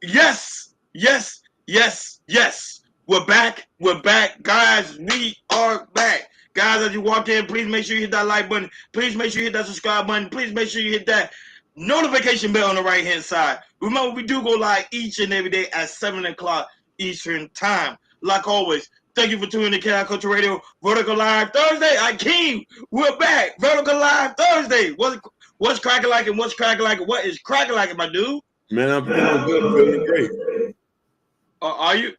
Yes, yes, yes, yes. We're back. We're back. Guys, we are back. Guys, as you walk in, please make sure you hit that like button. Please make sure you hit that subscribe button. Please make sure you hit that notification bell on the right-hand side. Remember, we do go live each and every day at 7 o'clock Eastern Time. Like always, thank you for tuning in to KI Culture Radio Vertical Live Thursday. Akeem, we're back. Vertical Live Thursday. What's cracking like and what's cracking like and what is cracking like, my dude? Man, I'm feeling good, feeling great. Are you?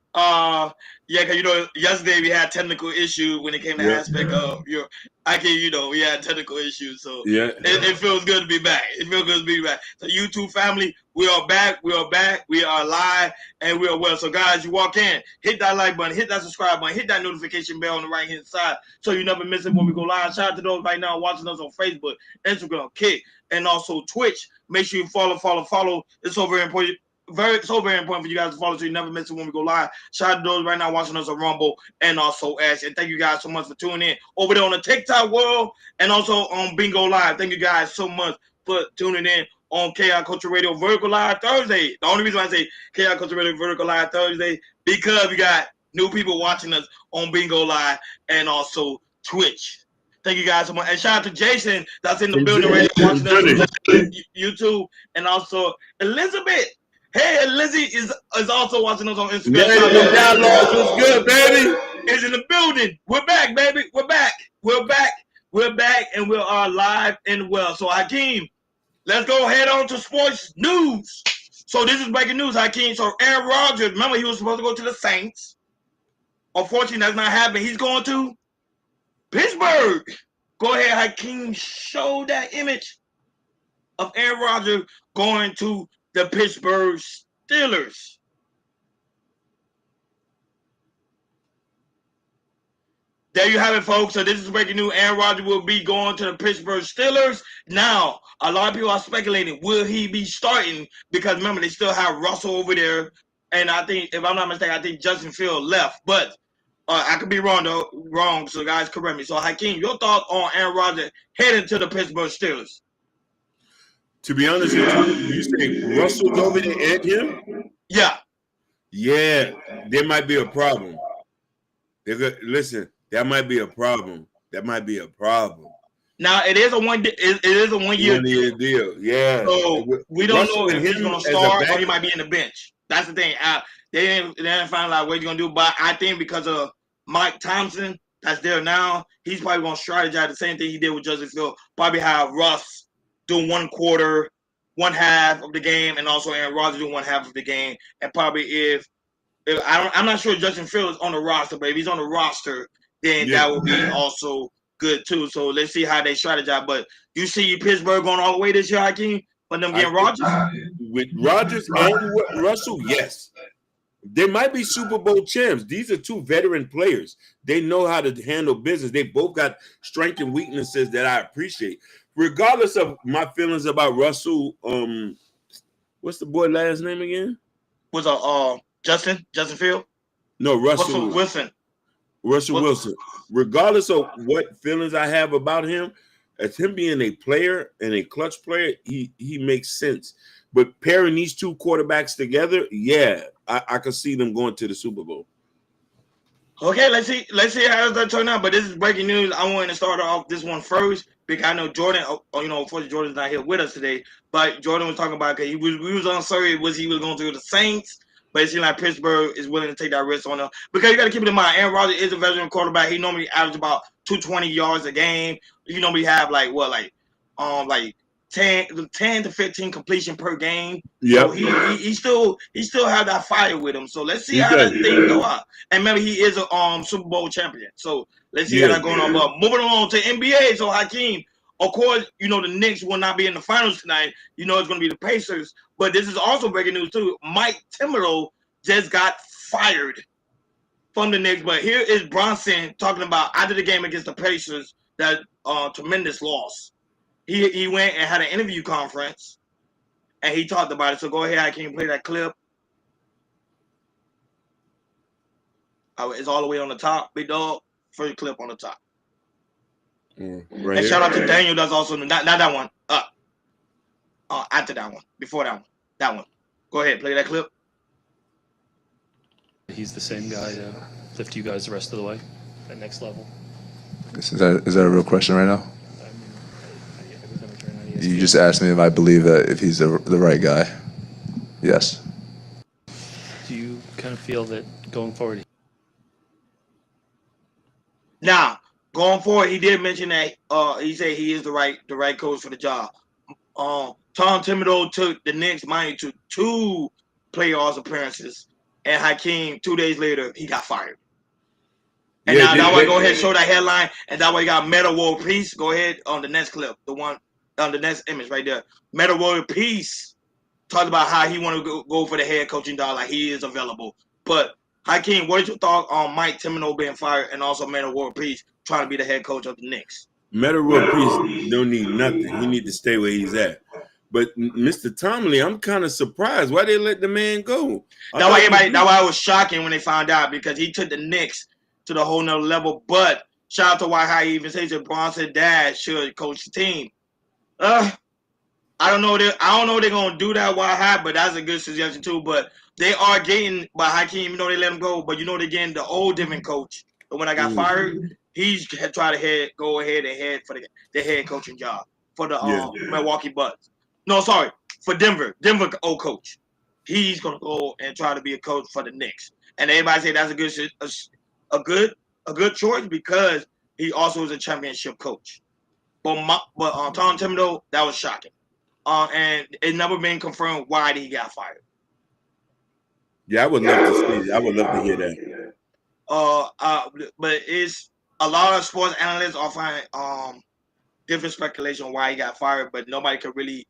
Yeah, because yesterday we had technical issue when it came to aspect of your. We had technical issues, so it feels good to be back. It feels good to be back. So YouTube family, we are back. We are back. We are live, and we are well. So guys, you walk in, hit that like button, hit that subscribe button, hit that notification bell on the right hand side, so you never miss it when we go live. Shout out to those right now watching us on Facebook, Instagram, Kick, and also Twitch. Make sure you follow. It's so very important. Very important for you guys to follow so you never miss it when we go live. Shout out to those right now watching us on Rumble and also Ash. And thank you guys so much for tuning in over there on the TikTok world and also on Bingo Live. Thank you guys so much for tuning in on KI Culture Radio Vertical Live Thursday. The only reason I say KI Culture Radio Vertical Live Thursday because we got new people watching us on Bingo Live and also Twitch. Thank you guys so much. And shout out to Jason that's in the building right now watching us on YouTube and also Elizabeth. Hey, Lizzie is also watching us on Instagram. What's good, baby? Is in the building. We're back, baby. We're back. We're back. We're back, and we are live and well. So, Hakeem, let's go head on to sports news. So, this is breaking news, Hakeem. So, Aaron Rodgers, remember he was supposed to go to the Saints. Unfortunately, that's not happening. He's going to Pittsburgh. Go ahead, Hakeem. Show that image of Aaron Rodgers going to the Pittsburgh Steelers. There you have it, folks. So this is breaking news. Aaron Rodgers will be going to the Pittsburgh Steelers. Now, a lot of people are speculating, will he be starting? Because remember, they still have Russell over there. And I think, if I'm not mistaken, I think Justin Fields left. But I could be wrong, though. Wrong, so guys correct me. So, Hakeem, your thoughts on Aaron Rodgers heading to the Pittsburgh Steelers? To be honest with you, you say Russell's over there and him? Yeah. Yeah, there might be a problem. Listen, that might be a problem. That might be a problem. Now it is a one year deal. Yeah. So we don't know if he's going to start or he might be in the bench. That's the thing. They didn't find out what he's going to do, but I think because of Mike Thompson that's there now, he's probably going to strategize the same thing he did with Justin Fields. Probably have Russ do one quarter, one half of the game, and also Aaron Rodgers do one half of the game. And probably if I'm not sure Justin Fields is on the roster, but if he's on the roster, then that would be also good too. So let's see how they strategize. But you see Pittsburgh going all the way this year, Hakeem, but them getting Rodgers? With Rodgers and Russell, yes. They might be Super Bowl champs. These are two veteran players. They know how to handle business. They both got strengths and weaknesses that I appreciate. Regardless of my feelings about Russell, what's the boy last name again? Was Justin Field? No, Russell Wilson. Russell Wilson. Regardless of what feelings I have about him, as him being a player and a clutch player, he makes sense. But pairing these two quarterbacks together, yeah, I could see them going to the Super Bowl. Okay, let's see how does that turn out. But this is breaking news. I wanted to start off this one first because I know Jordan. Unfortunately, Jordan's not here with us today. But Jordan was talking about because we was uncertain he was going to go to the Saints, but it seems like Pittsburgh is willing to take that risk on him because you got to keep it in mind. Aaron Rodgers is a veteran quarterback. He normally averages about 220 yards a game. You normally have 10 to 15 completion per game. Yeah, so he still have that fire with him. So let's see how that thing go out. And maybe he is a Super Bowl champion. So let's see how that going on. But moving along to NBA. So Hakeem, of course, the Knicks will not be in the finals tonight. It's going to be the Pacers. But this is also breaking news too. Mike Thibodeau just got fired from the Knicks. But here is Bronson talking about after the game against the Pacers that tremendous loss. He went and had an interview conference, and he talked about it. So go ahead, I can play that clip. It's all the way on the top, big dog. First clip on the top. Right. Shout out to Daniel. That's also not that one. After that one, before that one, that one. Go ahead, play that clip. He's the same guy to lift you guys the rest of the way, that next level. Is that a real question right now? Every time I turn on ESPN, You just asked me if I believe that if he's the right guy. Yes. do you kind of feel that going forward? Now, going forward, he did mention that he said he is the right coach for the job. Tom Thibodeau took the Knicks, mind you, to 2 playoffs appearances, and Hakeem 2 days later he got fired. And now that way, go ahead and show that headline, and that way you got Meta World Peace. Go ahead on the next clip, the one on the next image right there. Meta World Peace talked about how he want to go for the head coaching job, like he is available. But Hakeem, what is your thought on Mike Thibodeau being fired and also Meta World Peace trying to be the head coach of the Knicks? Meta World Peace don't need nothing. He need to stay where he's at. But Mr. Tomlin, I'm kind of surprised why they let the man go. That's why it was shocking when they found out, because he took the Knicks to the whole nother level. But shout out to how he even says that Bronson dad should coach the team. I don't know if they're gonna do that but that's a good suggestion too. But they are getting by Hakeem, even though they let him go. But they're getting the old different coach. The one that got fired, he's trying to go ahead and head for the head coaching job for the Milwaukee Bucks. No, sorry, for Denver old coach. He's gonna go and try to be a coach for the Knicks. And everybody say that's a good choice because he also is a championship coach. But Tom Thibodeau, that was shocking. And it's never been confirmed why he got fired. Yeah, I would love to see it. I would love to hear that. But it's a lot of sports analysts are finding different speculation on why he got fired, but nobody can really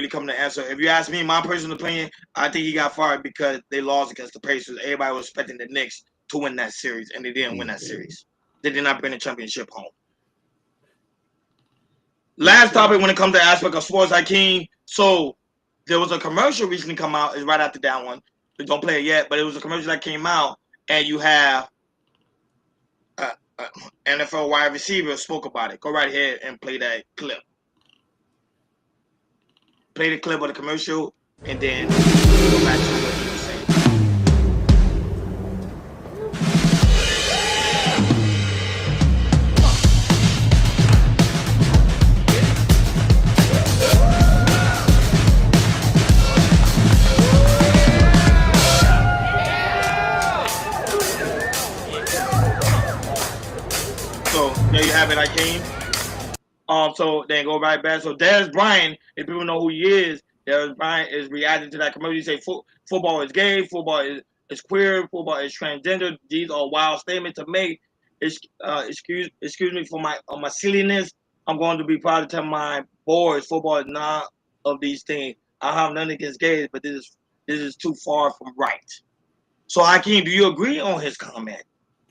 come to answer. If you ask me, my personal opinion, I think he got fired because they lost against the Pacers. Everybody was expecting the Knicks to win that series, and they didn't win that series. They did not bring the championship home. Last topic when it comes to aspect of sports, Hakeem. So there was a commercial recently come out. It's right after that one. We don't play it yet, but it was a commercial that came out, and you have NFL wide receiver spoke about it. Go right ahead and play that clip. Play the clip of the commercial, and then go back to what he was saying. So there you have it, Hakeem. So then go right back. So Dez Bryant, if people know who he is, Dez Bryant is reacting to that commercial. He say football is gay, football is queer, football is transgender. These are wild statements to make. Excuse me for my silliness. I'm going to be proud to tell my boys football is not of these things. I have nothing against gays, but this is too far from right. So Hakeem, do you agree on his comment?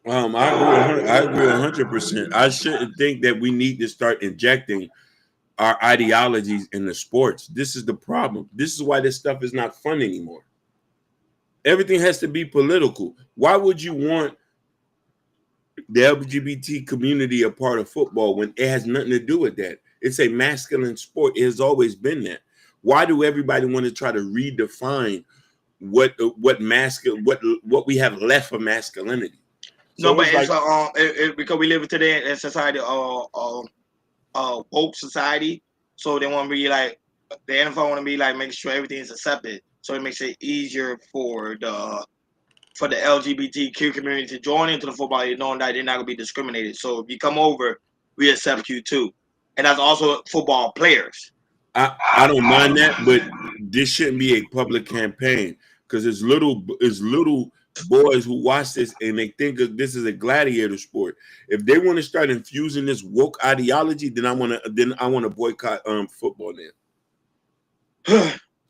I agree 100%. I shouldn't think that we need to start injecting our ideologies in the sports. This is the problem. This is why this stuff is not fun anymore. Everything has to be political. Why would you want the LGBT community a part of football when it has nothing to do with that? It's a masculine sport. It has always been that. Why do everybody want to try to redefine what we have left of masculinity? So no, but it's because we live today in society, woke society. So they want to be like the NFL want to be like making sure everything is accepted. So it makes it easier for the LGBTQ community to join into the football, knowing that they're not gonna be discriminated. So if you come over, we accept you too, and that's also football players. I don't mind that, but this shouldn't be a public campaign because it's little boys who watch this and they think of this is a gladiator sport. If they want to start infusing this woke ideology, then I want to boycott football then.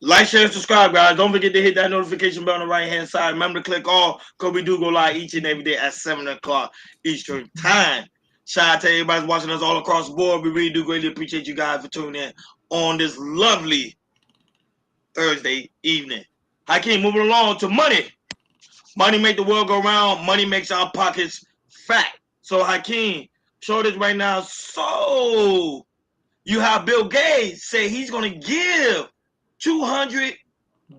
Like, share, and subscribe, guys. Don't forget to hit that notification bell on the right-hand side. Remember to click all, because we do go live each and every day at 7 o'clock Eastern Time. Shout out to everybody watching us all across the board. We really do greatly appreciate you guys for tuning in on this lovely Thursday evening. Hakeem, moving along to money. Money make the world go round. Money makes our pockets fat. So, Hakeem, show this right now. So, you have Bill Gates say he's going to give $200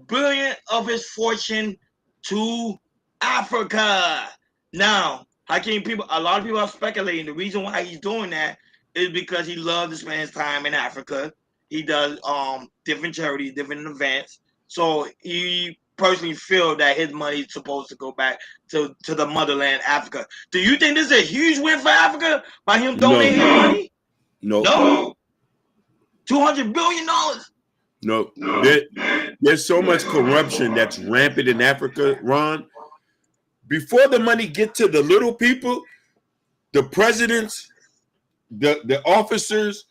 billion of his fortune to Africa. Now, Hakeem, a lot of people are speculating the reason why he's doing that is because he loves to spend his time in Africa. He does different charities, different events. So he personally feel that his money is supposed to go back to the motherland, Africa. Do you think this is a huge win for Africa by him donating money? No. $200 billion. No. There's so much corruption that's rampant in Africa, Ron. Before the money get to the little people, the presidents, the officers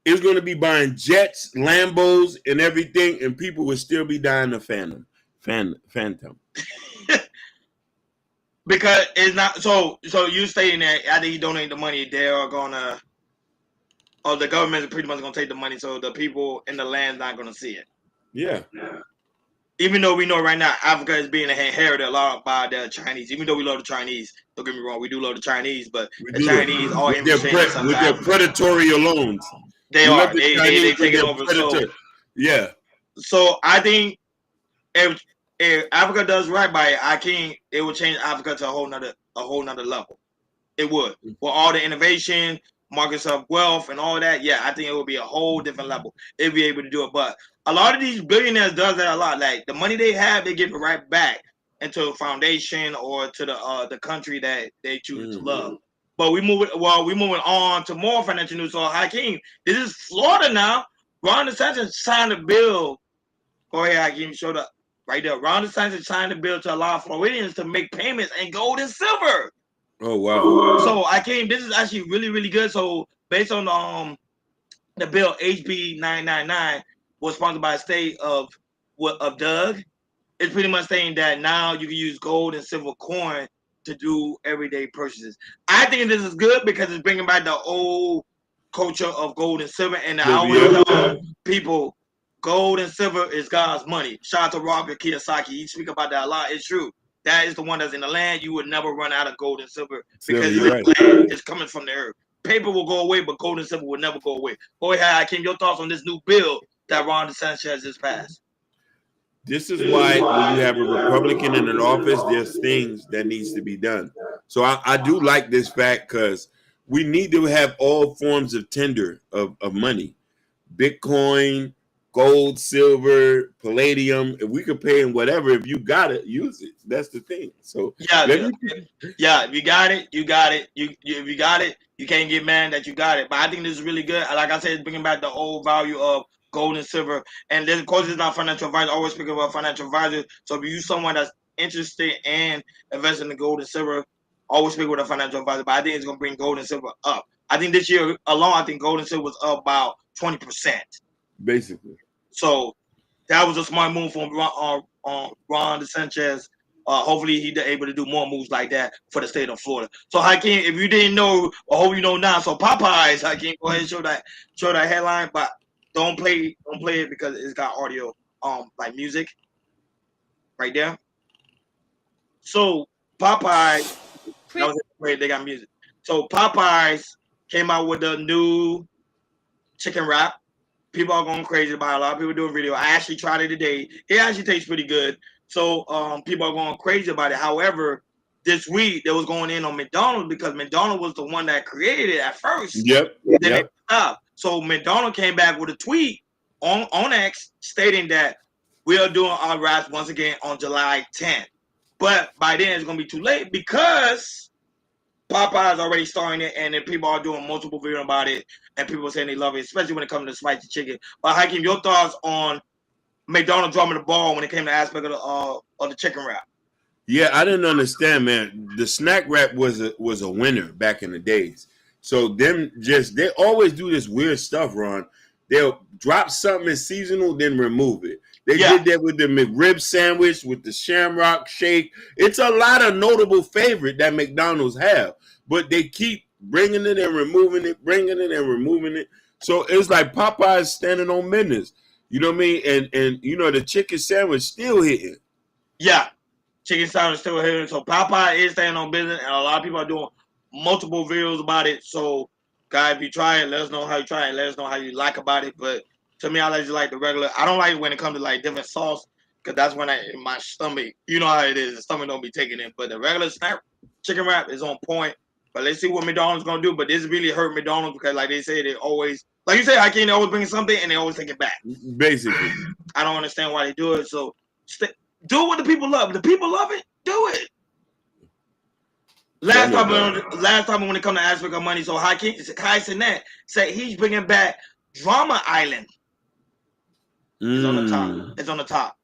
is going to be buying jets, Lambos, and everything, and people will still be dying of phantom. Because it's not so you stating that after he donate the money, they are gonna the government is pretty much gonna take the money, so the people in the land not gonna see it. Yeah. Even though we know right now Africa is being inherited a lot by the Chinese. Even though we love the Chinese, don't get me wrong, we do love the Chinese, but the Chinese are with their predatory loans. They take it over. So, yeah. So I think if Africa does right by it, it will change Africa to a whole nother level. It would. With all the innovation, markets of wealth and all that, yeah, I think it will be a whole different level. It'll be able to do it. But a lot of these billionaires does that a lot. Like the money they have, they give it right back into a foundation or to the country that they choose to love. But we're moving on to more financial news. So Hakeem, this is Florida now. Ron DeSantis signed a bill. Go ahead, Hakeem, show up right there. Ron DeSantis signed a bill to allow Floridians to make payments in gold and silver. Oh wow! So this is actually really, really good. So based on the bill HB 999 was sponsored by the state of Doug. It's pretty much saying that now you can use gold and silver coin to do everyday purchases. I think this is good because it's bringing back the old culture of gold and silver. And I always tell people, gold and silver is God's money. Shout out to Robert Kiyosaki. He speak about that a lot. It's true. That is the one that's in the land. You would never run out of gold and silver because it's coming from the earth. Paper will go away, but gold and silver will never go away. Go ahead, Hakeem, your thoughts on this new bill that Ron DeSantis has just passed? This is why when you have a Republican in an office, there's things that needs to be done. So I do like this fact because we need to have all forms of tender of money. Bitcoin, gold, silver, palladium. If we could pay in whatever, if you got it, use it. That's the thing. So if you got it, you got it. If you got it, you can't get mad that you got it. But I think this is really good. Like I said, it's bringing back the old value of gold and silver. And then, of course, it's not financial advisor. I always speak about financial advisor. So if you're someone that's interested in investing in gold and silver, always speak with a financial advisor. But I think it's going to bring gold and silver up. I think this year alone, I think gold and silver was up about 20%. Basically. So that was a smart move from Ron DeSantis. Hopefully he's able to do more moves like that for the state of Florida. So Hakeem, if you didn't know, I hope you know now. So Popeyes, Hakeem, go ahead and show that headline, but don't play it because it's got audio, like music, right there. So Popeyes, they got music. So Popeyes came out with a new chicken wrap. People are going crazy about it. A lot of people doing video. I actually tried it today. It actually tastes pretty good. So people are going crazy about it. However, this week they was going in on McDonald's because McDonald's was the one that created it at first. Yep. Then so McDonald's came back with a tweet on X stating that we are doing our wraps once again on July 10th. But by then it's going to be too late because Popeyes already starting it, and then people are doing multiple videos about it, and people are saying they love it, especially when it comes to spicy chicken. But Hakeem, your thoughts on McDonald's dropping the ball when it came to aspect of the chicken wrap? Yeah, I didn't understand, man. The snack wrap was a winner back in the days. So they always do this weird stuff, Ron. They'll drop something as seasonal, then remove it. They did that with the McRib sandwich, with the Shamrock Shake. It's a lot of notable favorite that McDonald's have, but they keep bringing it and removing it, bringing it and removing it. So it's like Popeyes standing on business. You know what I mean? And you know, the chicken sandwich still hitting. Yeah, chicken sandwich still hitting. So Popeye is standing on business, and a lot of people are doing multiple videos about it. So, guys, if you try it, let us know how you try it. Let us know how you like about it. But to me, I just like the regular. I don't like when it comes to like different sauce. because that's when my stomach, you know how it is, the stomach don't be taking it. But the regular snap chicken wrap is on point. But let's see what McDonald's gonna do. But this really hurt McDonald's because, like they say, they always, like you say, they always bring something and they always take it back. Basically, I don't understand why they do it. So do what the people love. If the people love it, do it. Last time when it comes to aspect of money, so Kai Cenat said he's bringing back Drama Island. It's on the top. It's on the top.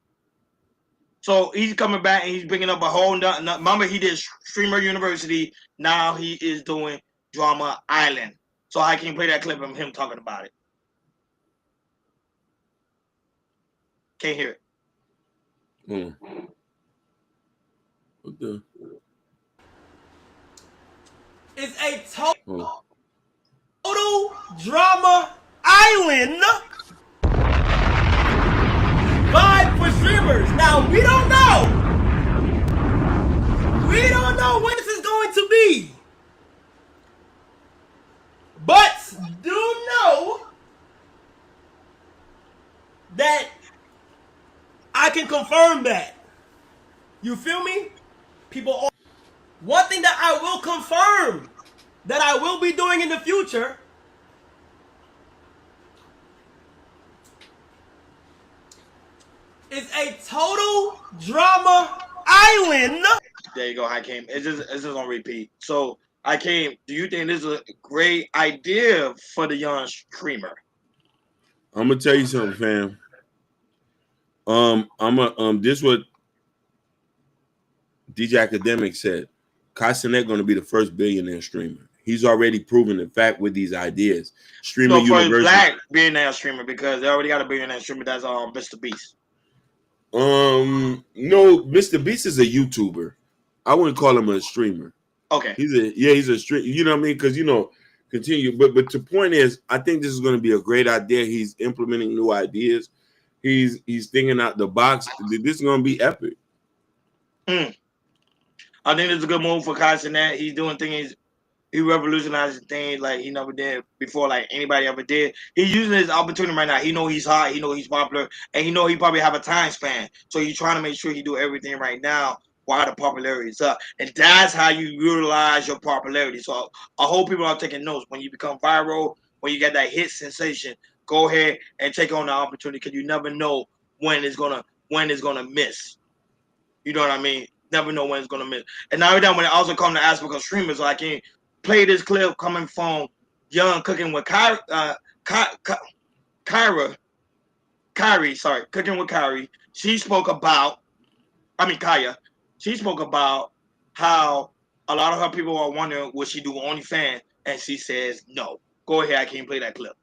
So he's coming back and he's bringing up a whole. Remember, he did Streamer University. Now he is doing Drama Island. So I can play that clip of him talking about it. Can't hear it. What the? It's a total Drama Island vibe for streamers. Now, we don't know. We don't know when this is going to be. But do know that I can confirm that. You feel me? People, one thing that I will confirm that I will be doing in the future is a total Drama Island. There you go, Hakeem. It's just on repeat. So, Hakeem, do you think this is a great idea for the young streamer? I'm gonna tell you something, fam. This what DJ Academic said. Kai Cenat gonna be the first billionaire streamer. He's already proven the fact with these ideas. Streamer so for University. Black billionaire streamer, because they already got a billionaire streamer that's Mr. Beast. No, Mr. Beast is a YouTuber. I wouldn't call him a streamer. Okay. He's a streamer. You know what I mean? Because continue. But the point is, I think this is going to be a great idea. He's implementing new ideas. He's thinking out the box. This is going to be epic. I think it's a good move for Kai Cenat. He's doing things. He revolutionized things like he never did before, like anybody ever did. He's using his opportunity right now. He know he's hot. He know he's popular, and he know he probably have a time span. So he's trying to make sure he do everything right now while the popularity is up, and that's how you utilize your popularity. So I hope people are taking notes when you become viral, when you get that hit sensation. Go ahead and take on the opportunity because you never know when it's gonna miss. You know what I mean? Never know when it's gonna miss. And now that when it also comes to aspect of streamers, so I can play this clip coming from Young Cooking with Kyrie. Sorry, Cooking with Kyrie. She spoke about, Kaya. She spoke about how a lot of her people are wondering, will she do OnlyFans? And she says no. Go ahead, I can't play that clip.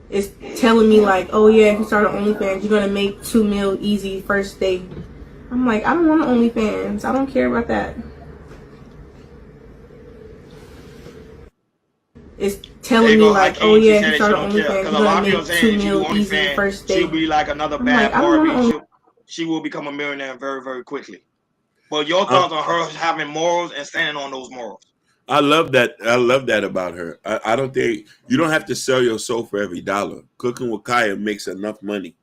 It's telling me like, oh yeah, if you start an OnlyFans, you're gonna make $2 million easy first day. I'm like, I don't want an OnlyFans. I don't care about that. It's telling me like, oh yeah, if you start an OnlyFans, you're gonna make $2 million easy first day. She'll be like another bad Barbie. She will become a millionaire very, very quickly. But your thoughts on her having morals and standing on those morals? I love that. I love that about her. I don't think you don't have to sell your soul for every dollar. Cooking with Kaya makes enough money.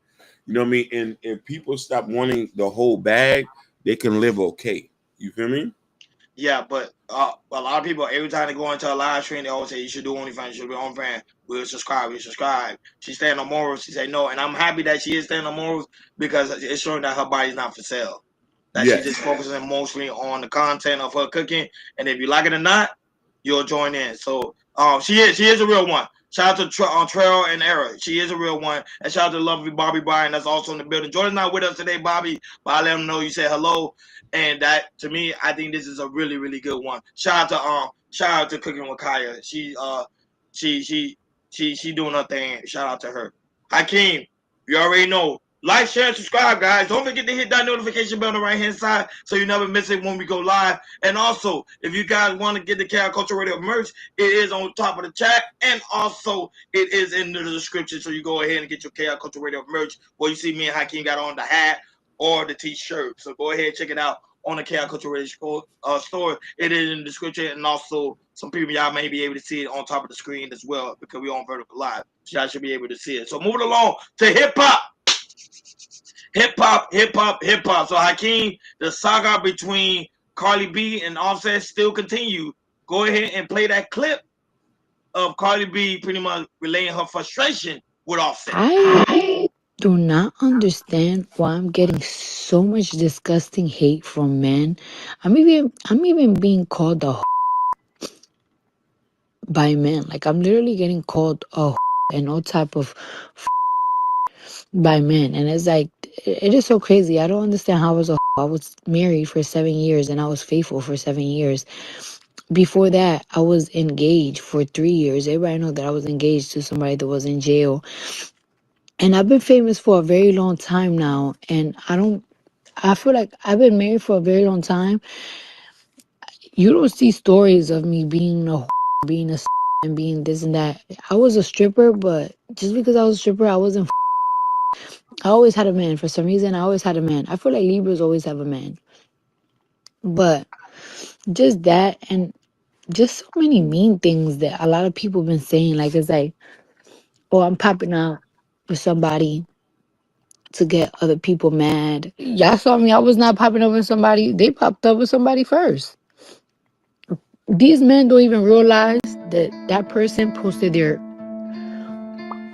You know what I mean? And if people stop wanting the whole bag, they can live okay. You feel me? Yeah, but a lot of people, every time they go into a live stream, they always say, you should do OnlyFans, you should do OnlyFans. We'll subscribe. She's staying on morals. She said no. And I'm happy that she is staying on morals because it's showing that her body's not for sale. That she's just focusing mostly on the content of her cooking. And if you like it or not, you'll join in. So she is a real one. Shout out to Trail and Era. She is a real one. And shout out to lovely Bobby Bryan. That's also in the building. Jordan's not with us today, Bobby, but I let him know you said hello. And that, to me, I think this is a really, really good one. Shout out to Cooking with Kaya. She doing her thing. Shout out to her. Hakeem, you already know. Like, share, and subscribe, guys. Don't forget to hit that notification bell on the right-hand side so you never miss it when we go live. And also, if you guys want to get the Chaos Culture Radio merch, it is on top of the chat. And also, it is in the description. So you go ahead and get your Chaos Culture Radio merch. Where you see me and Hakeem got on the hat or the t-shirt. So go ahead and check it out on the Chaos Culture Radio store. It is in the description, and also some people y'all may be able to see it on top of the screen as well because we're on vertical live. So y'all should be able to see it. So moving along to hip hop. Hip hop. So Hakeem, the saga between Cardi B and Offset still continue. Go ahead and play that clip of Cardi B pretty much relaying her frustration with Offset. I do not understand why I'm getting so much disgusting hate from men. I'm even being called a by men. Like I'm literally getting called a and all type of by men, and it's like it is so crazy. I don't understand how I was I was married for 7 years and I was faithful for 7 years. Before that, I was engaged for 3 years. Everybody know that I was engaged to somebody that was in jail. And I've been famous for a very long time now. And I feel like I've been married for a very long time. You don't see stories of me being being a and being this and that. I was a stripper, but just because I was a stripper, I wasn't. I always had a man. For some reason, I always had a man. I feel like Libras always have a man. But just that and just so many mean things that a lot of people been saying. Like, it's like, oh, I'm popping out with somebody to get other people mad. Y'all saw me. I was not popping up with somebody. They popped up with somebody first. These men don't even realize that that person posted their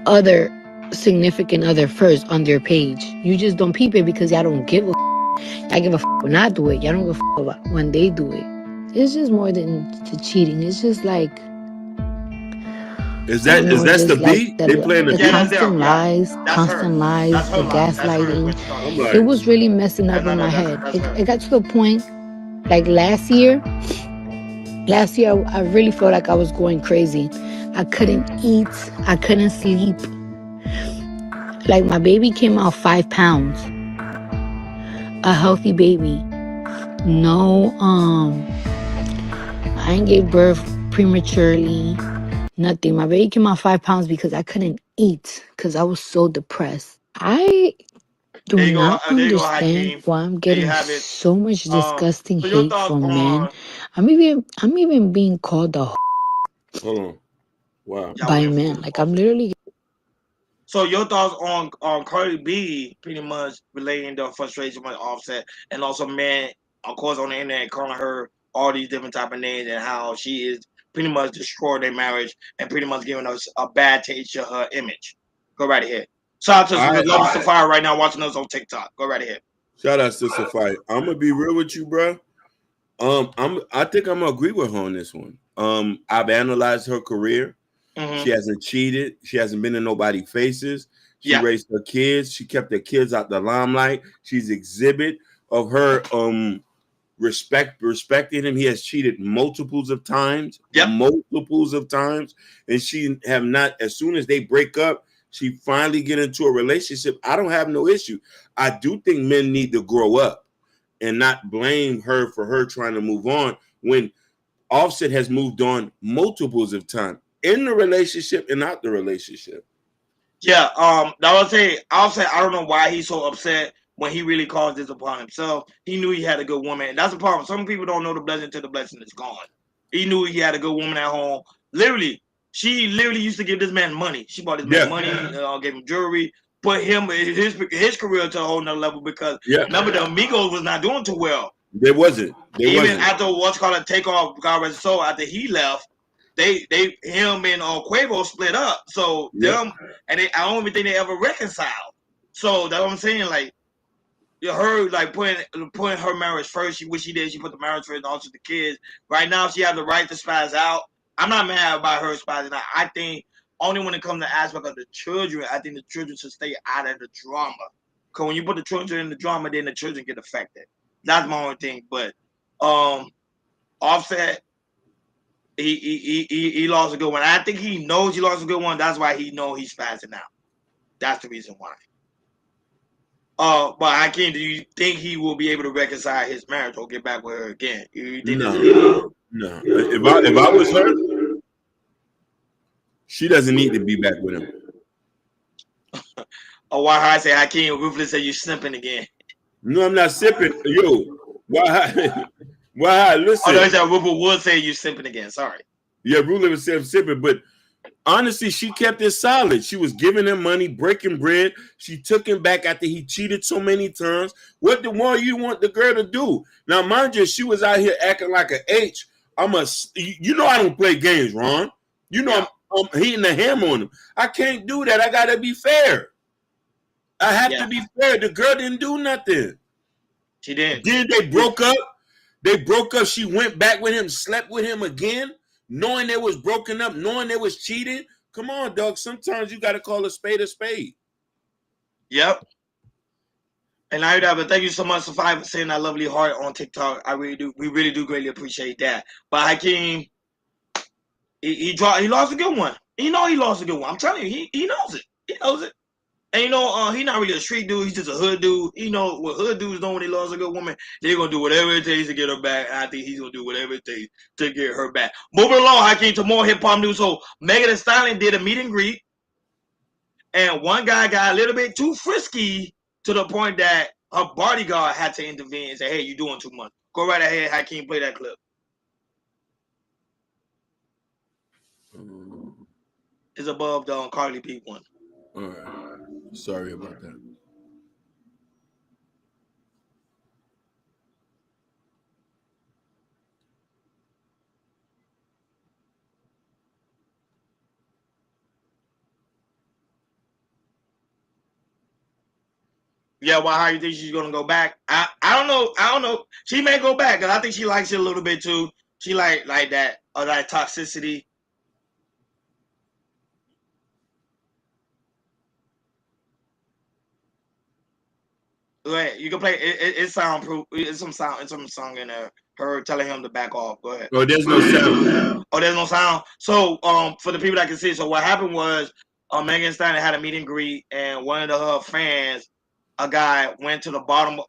other significant other first on their page. You just don't peep it because y'all don't give a I give a when I do it. Y'all don't give a about when they do it. It's just more than the cheating. It's just like is that the beat? They playing the beat? Constant lies, the gaslighting. It was really messing up in my head. It got to the point, like last year, I really felt like I was going crazy. I couldn't eat. I couldn't sleep. Like my baby came out 5 pounds. A healthy baby. No, I ain't gave birth prematurely. Nothing. My baby came out 5 pounds because I couldn't eat because I was so depressed. I do not understand why I'm getting so much disgusting hate from men. I'm even being called a hold on. Wow. by men. Like I'm literally. So your thoughts on Cardi B pretty much relaying the frustration with Offset, and also men, of course, on the internet calling her all these different type of names, and how she is pretty much destroying their marriage and pretty much giving us a bad taste of her image. Go right ahead. Shout out to Love Sapphire right now watching us on TikTok. Go right ahead. Shout out to Sapphire. I'm gonna be real with you, bro. I think I'm gonna agree with her on this one. I've analyzed her career. Mm-hmm. She hasn't cheated. She hasn't been in nobody's faces. She raised her kids. She kept her kids out the limelight. She's exhibit of her respecting him. He has cheated multiples of times, and she have not. As soon as they break up, she finally get into a relationship. I don't have no issue. I do think men need to grow up and not blame her for her trying to move on when Offset has moved on multiples of times in the relationship and out the relationship. Yeah, I would say Offset, I don't know why he's so upset when he really caused this upon himself. He knew he had a good woman. And that's the problem. Some people don't know the blessing till the blessing is gone. He knew he had a good woman at home. She literally used to give this man money. She bought this man money, gave him jewelry, put him his career to a whole nother level because remember the Amigos was not doing too well. They wasn't. After what's called a takeoff, God rest his soul, after he left, him and Quavo split up. So them and I don't even think they ever reconciled. So that's what I'm saying. Like her, like putting her marriage first. What she did, she put the marriage first and also the kids. Right now, she has the right to spaz out. I'm not mad about her spazzing out. I think only when it comes to aspect of the children, I think the children should stay out of the drama. Because when you put the children in the drama, then the children get affected. That's my only thing. But Offset, he lost a good one. I think he knows he lost a good one. That's why he knows he's spazzing out. That's the reason why. But Hakeem, do you think he will be able to reconcile his marriage or get back with her again? No. If I was her, she doesn't need to be back with him. Why I say Hakeem Ruthless say you simping again? No, I'm not sipping. Yo, Why? Why? Listen. Oh, no, that Rupert would say you simping again. Sorry. Yeah, Rupert was simping, but honestly, she kept it solid. She was giving him money, breaking bread. She took him back after he cheated so many times. What the more you want the girl to do? Now, mind you, she was out here acting like an H. You know, I don't play games, Ron. You know, I'm hitting the hammer on him. I can't do that. I gotta be fair. I have to be fair. The girl didn't do nothing. She didn't. Then they broke up. She went back with him, slept with him again, knowing they was broken up, knowing they was cheating. Come on, dog. Sometimes you got to call a spade a spade. Yep. And I heard that, but thank you so much for saying that lovely heart on TikTok. I really do. We really do greatly appreciate that. But Hakeem, he lost a good one. You know he lost a good one. I'm telling you, he knows it. He knows it. And you know, he's not really a street dude. He's just a hood dude. You know what hood dudes do when they lost a good woman? They're gonna do whatever it takes to get her back. And I think he's gonna do whatever it takes to get her back. Moving along, Hakeem, to more hip hop news. So Megan Thee Stallion did a meet and greet, and one guy got a little bit too frisky to the point that her bodyguard had to intervene and say, "Hey, you're doing too much." Go right ahead, Hakeem. Play that clip. It's above the Carly P one. All right. Sorry about that. Yeah, well, how you think she's gonna go back? I don't know. She may go back because I think she likes it a little bit too. She like that or that toxicity. Right, you can play it's soundproof. It's some song in there. Her telling him to back off. Go ahead. Oh, there's no sound. Oh, there's no sound. So for the people that can see, so what happened was Megan Thee Stallion had a meet and greet, and one of her fans, a guy, went to the bottom,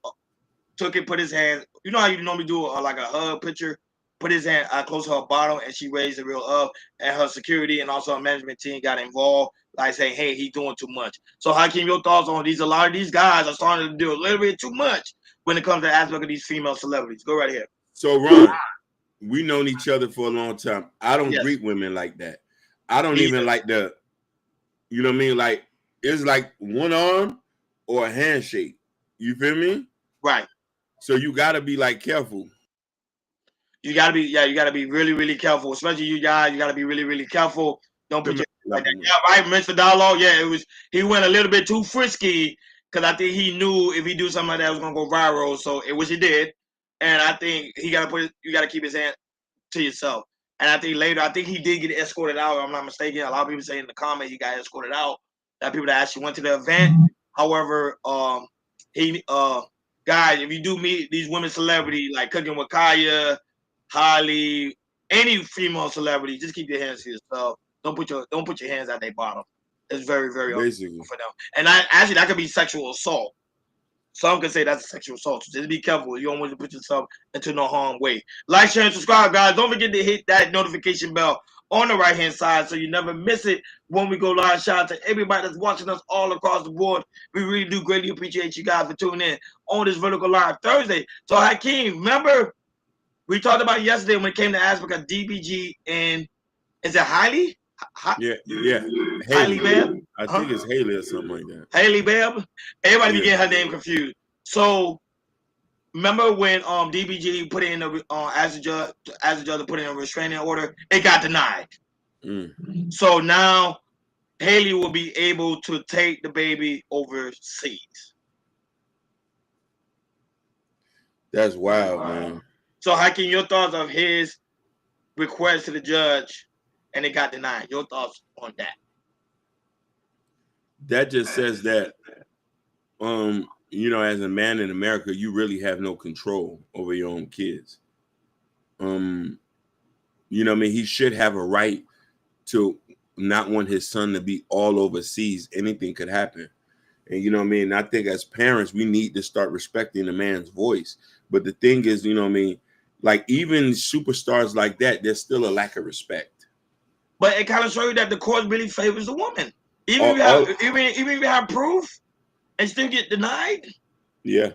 took it, put his hand. You know how you normally do like a hug picture? Put his hand close to her bottom, and she raised it real up, and her security and also her management team got involved, like saying, "Hey, he's doing too much." So, Hakeem, your thoughts on these? A lot of these guys are starting to do a little bit too much when it comes to the aspect of these female celebrities. Go right here. So, Ron, we known each other for a long time. I don't greet women like that. I don't even like the, you know what I mean? Like, it's like one arm or a handshake. You feel me? Right. So you gotta be like careful. You gotta be really, really careful. Especially you guys, you gotta be really, really careful. Don't put your like that. Yeah, right, Mr. Dialogue. Yeah, he went a little bit too frisky because I think he knew if he do something like that it was gonna go viral. So which he did. And I think you gotta keep his hand to yourself. And I think he did get escorted out, if I'm not mistaken. A lot of people say in the comment he got escorted out. That people that actually went to the event. However, guys, if you do meet these women celebrities like Cooking with Kaya, Holly, any female celebrity, just keep your hands to yourself. Don't put your hands at their bottom. It's very, very basically for them. And actually that could be sexual assault. Some could say that's a sexual assault. So just be careful. You don't want to put yourself into no harm way. Like, share, and subscribe, guys. Don't forget to hit that notification bell on the right-hand side so you never miss it when we go live. Shout out to everybody that's watching us all across the board. We really do greatly appreciate you guys for tuning in on this Vertical Live Thursday. So, Hakeem, remember we talked about yesterday when it came to aspect of DBG and is it Hailey? Yeah. Hailey Bebb? I think it's Hailey or something like that. Hailey Bebb? Everybody be getting her name confused. So remember when DBG put in as a judge to put in a restraining order, it got denied. So now Hailey will be able to take the baby overseas. That's wild, man. So Hakeem, your thoughts of his request to the judge and it got denied. Your thoughts on that? That just says that you know, as a man in America, you really have no control over your own kids. You know what I mean? He should have a right to not want his son to be all overseas. Anything could happen. And you know what I mean? I think as parents, we need to start respecting the man's voice. But the thing is, you know what I mean? Like even superstars like that, there's still a lack of respect. But it kind of shows you that the court really favors the woman. Even if you have proof and still get denied. Yeah.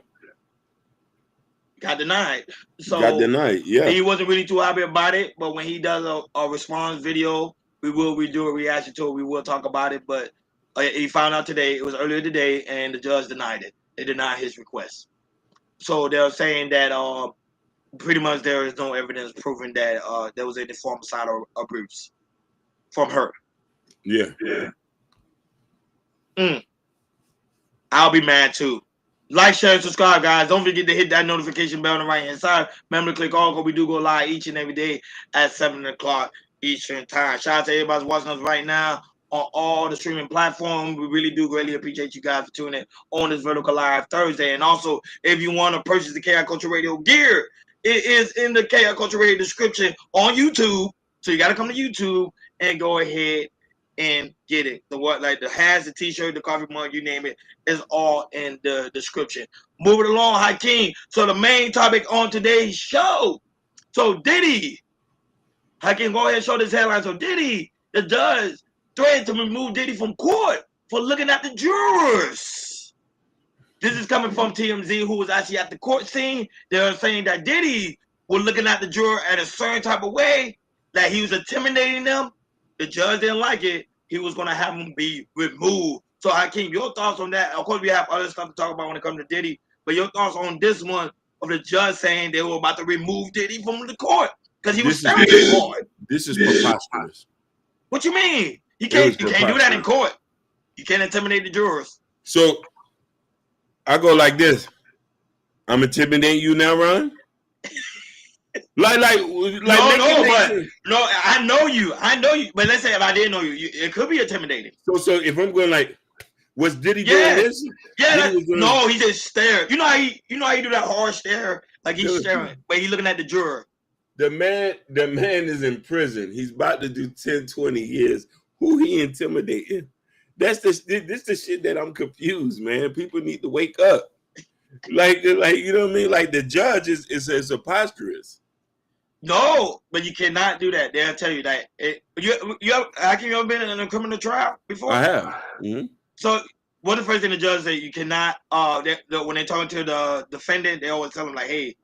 got denied. So got denied. Yeah, he wasn't really too happy about it. But when he does a response video, we do a reaction to it. We will talk about it. But he found out today. It was earlier today, and the judge denied it. They denied his request. So they're saying that pretty much there is no evidence proving that there was any form of side or abuse from her. Yeah. I'll be mad too. Like, share, and subscribe, guys. Don't forget to hit that notification bell on the right hand side. Remember to click all, because we do go live each and every day at 7 o'clock Eastern time. Shout out to everybody watching us right now on all the streaming platforms. We really do greatly appreciate you guys for tuning in on this Vertical Live Thursday. And also, if you want to purchase the Chaos Culture Radio gear, it is in the Chaos Culture Radio description on YouTube. So you got to come to YouTube and go ahead and get it. The hats, the t-shirt, the coffee mug, you name it, is all in the description. Moving along, Hakeem. So the main topic on today's show. So Diddy, Hakeem, go ahead and show this headline. So Diddy, the judge threatened to remove Diddy from court for looking at the jurors. This is coming from TMZ, who was actually at the court scene. They're saying that Diddy was looking at the juror in a certain type of way, that he was intimidating them. The judge didn't like it. He was going to have him be removed. So, Hakeem, your thoughts on that? Of course, we have other stuff to talk about when it comes to Diddy, but your thoughts on this one of the judge saying they were about to remove Diddy from the court because he was staring too hard. This is preposterous. What you mean? You can't do that in court. You can't intimidate the jurors. So, I go like this. I'm intimidating you now, Ron? No, I know you. But let's say if I didn't know you, it could be intimidating. So if I'm going like, was Diddy doing this? Yeah. He just stared. You know how you do that hard stare, like he's staring, but he's looking at the juror. The man is in prison. He's about to do 10, 20 years. Who he intimidating? This the shit that I'm confused, man. People need to wake up. Like you know what I mean? Like the judge is preposterous. No, but you cannot do that. They'll tell you that. Have you ever been in a criminal trial before? I have. Mm-hmm. So, what the first thing the judge said, you cannot. When they're talking to the defendant, they always tell them like, "Hey,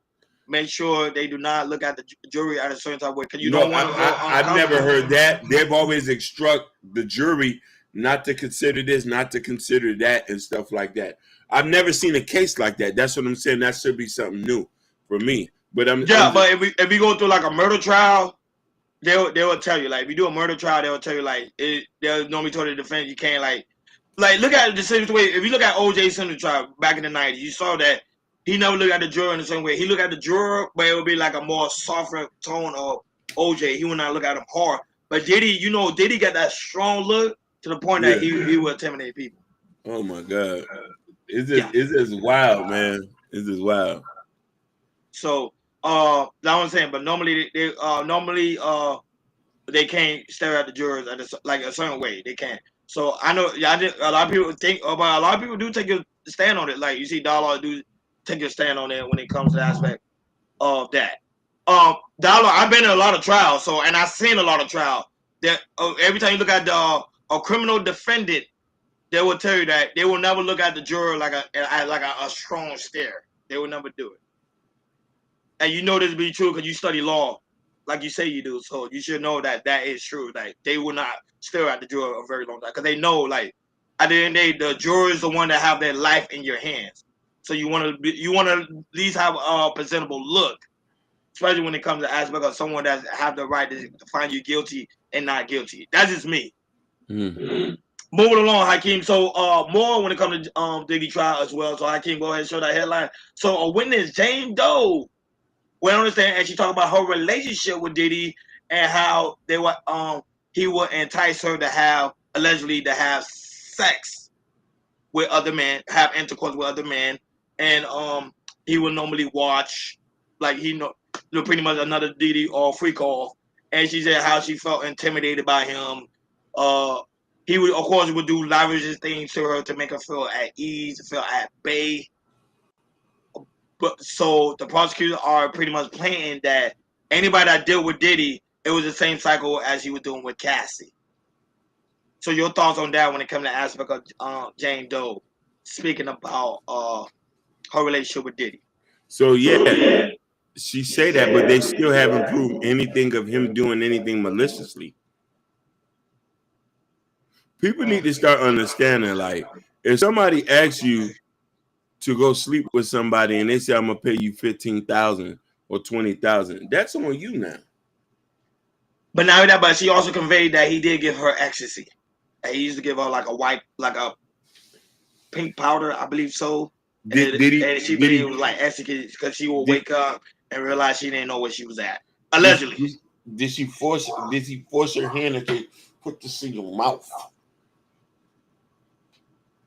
make sure they do not look at the jury at a certain type of way." Because you don't want. I've never heard that. They've always instruct the jury not to consider this, not to consider that, and stuff like that. I've never seen a case like that. That's what I'm saying. That should be something new for me. But if we go through like a murder trial, they will tell you, like, if you do a murder trial, they'll tell you like they'll normally tell the defense you can't like look at it the same way. If you look at O.J. Simpson trial back in the 90s, you saw that he never looked at the juror in the same way. He looked at the juror, but it would be like a more softer tone of O.J. He would not look at him hard. But Diddy got that strong look to the point that he would intimidate people. Oh my God, it's just wild, man. It's just wild. So. That's what I'm saying, but normally they can't stare at the jurors at a certain way. They can't. So I know a lot of people think, but a lot of people do take a stand on it. Like you see, Dollar do take a stand on it when it comes to the aspect of that. Dollar, I've been in a lot of trials, and I've seen a lot of trials. That every time you look at a criminal defendant, they will tell you that they will never look at the juror like a strong stare. They will never do it. And you know this to be true because you study law, like you say you do. So you should know that is true. Like they will not stare at the juror a very long time because they know, like, at the end of the day, the juror is the one that have their life in your hands. So you want to at least have a presentable look, especially when it comes to aspect of someone that have the right to find you guilty and not guilty. That's just me. Mm-hmm. Moving along, Hakeem. So more when it comes to Diddy trial as well. So Hakeem, go ahead and show that headline. So a witness, Jane Doe. We understand, and she talked about her relationship with Diddy and how they were he would entice her to allegedly have sex with other men, have intercourse with other men, and he would normally watch, like pretty much another Diddy or freak off. And she said how she felt intimidated by him. He would, of course, do lavish things to her to make her feel at ease, feel at bay. But so the prosecutors are pretty much playing that anybody that dealt with Diddy, it was the same cycle as he was doing with Cassie. So your thoughts on that when it comes to the aspect of Jane Doe speaking about her relationship with Diddy? So yeah, she say that, but they still haven't proved anything of him doing anything maliciously. People need to start understanding, like, if somebody asks you to go sleep with somebody and they say I'm gonna pay you 15,000 or 20,000, that's on you now. But but she also conveyed that he did give her ecstasy. And he used to give her like a pink powder, I believe so. And she believed it was like ecstasy because she would wake up and realize she didn't know where she was at. Allegedly. Did he force her hand and say, put this in your mouth?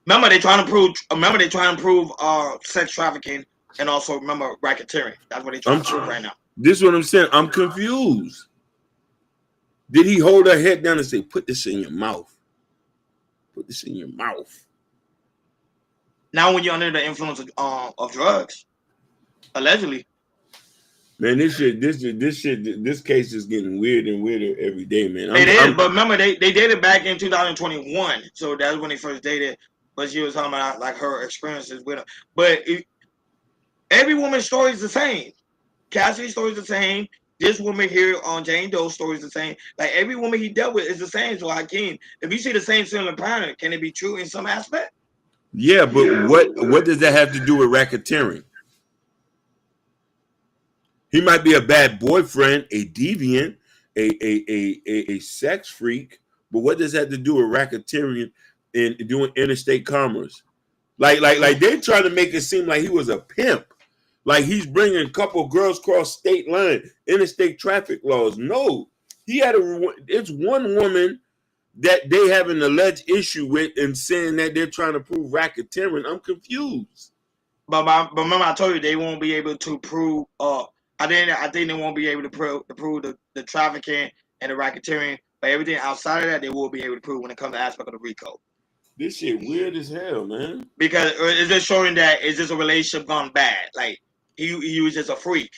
Remember they trying to prove sex trafficking and also remember racketeering. That's what they trying to prove right now. This is what I'm saying. I'm confused. Did he hold her head down and say, put this in your mouth? Put this in your mouth. Now when you're under the influence of drugs, allegedly. Man, this case is getting weirder and weirder every day, man. But remember they dated back in 2021, so that's when they first dated. But she was talking about like her experiences with him. But every woman's story is the same. Cassidy's story is the same. This woman here on Jane Doe's story is the same. Like every woman he dealt with is the same. So Hakeem, if you see the same similar pattern, can it be true in some aspect? Yeah, but what does that have to do with racketeering? He might be a bad boyfriend, a deviant, a sex freak, but what does that have to do with racketeering and doing interstate commerce? Like they're trying to make it seem like he was a pimp. Like he's bringing a couple girls across state line, interstate traffic laws. No, it's one woman that they have an alleged issue with and saying that they're trying to prove racketeering. I'm confused. But remember, I told you they won't be able to prove. I think they won't be able to prove the trafficking and the racketeering. But everything outside of that, they will be able to prove when it comes to aspect of the RICO. This shit weird as hell, man. Because it's just showing that it's just a relationship gone bad. Like he was just a freak.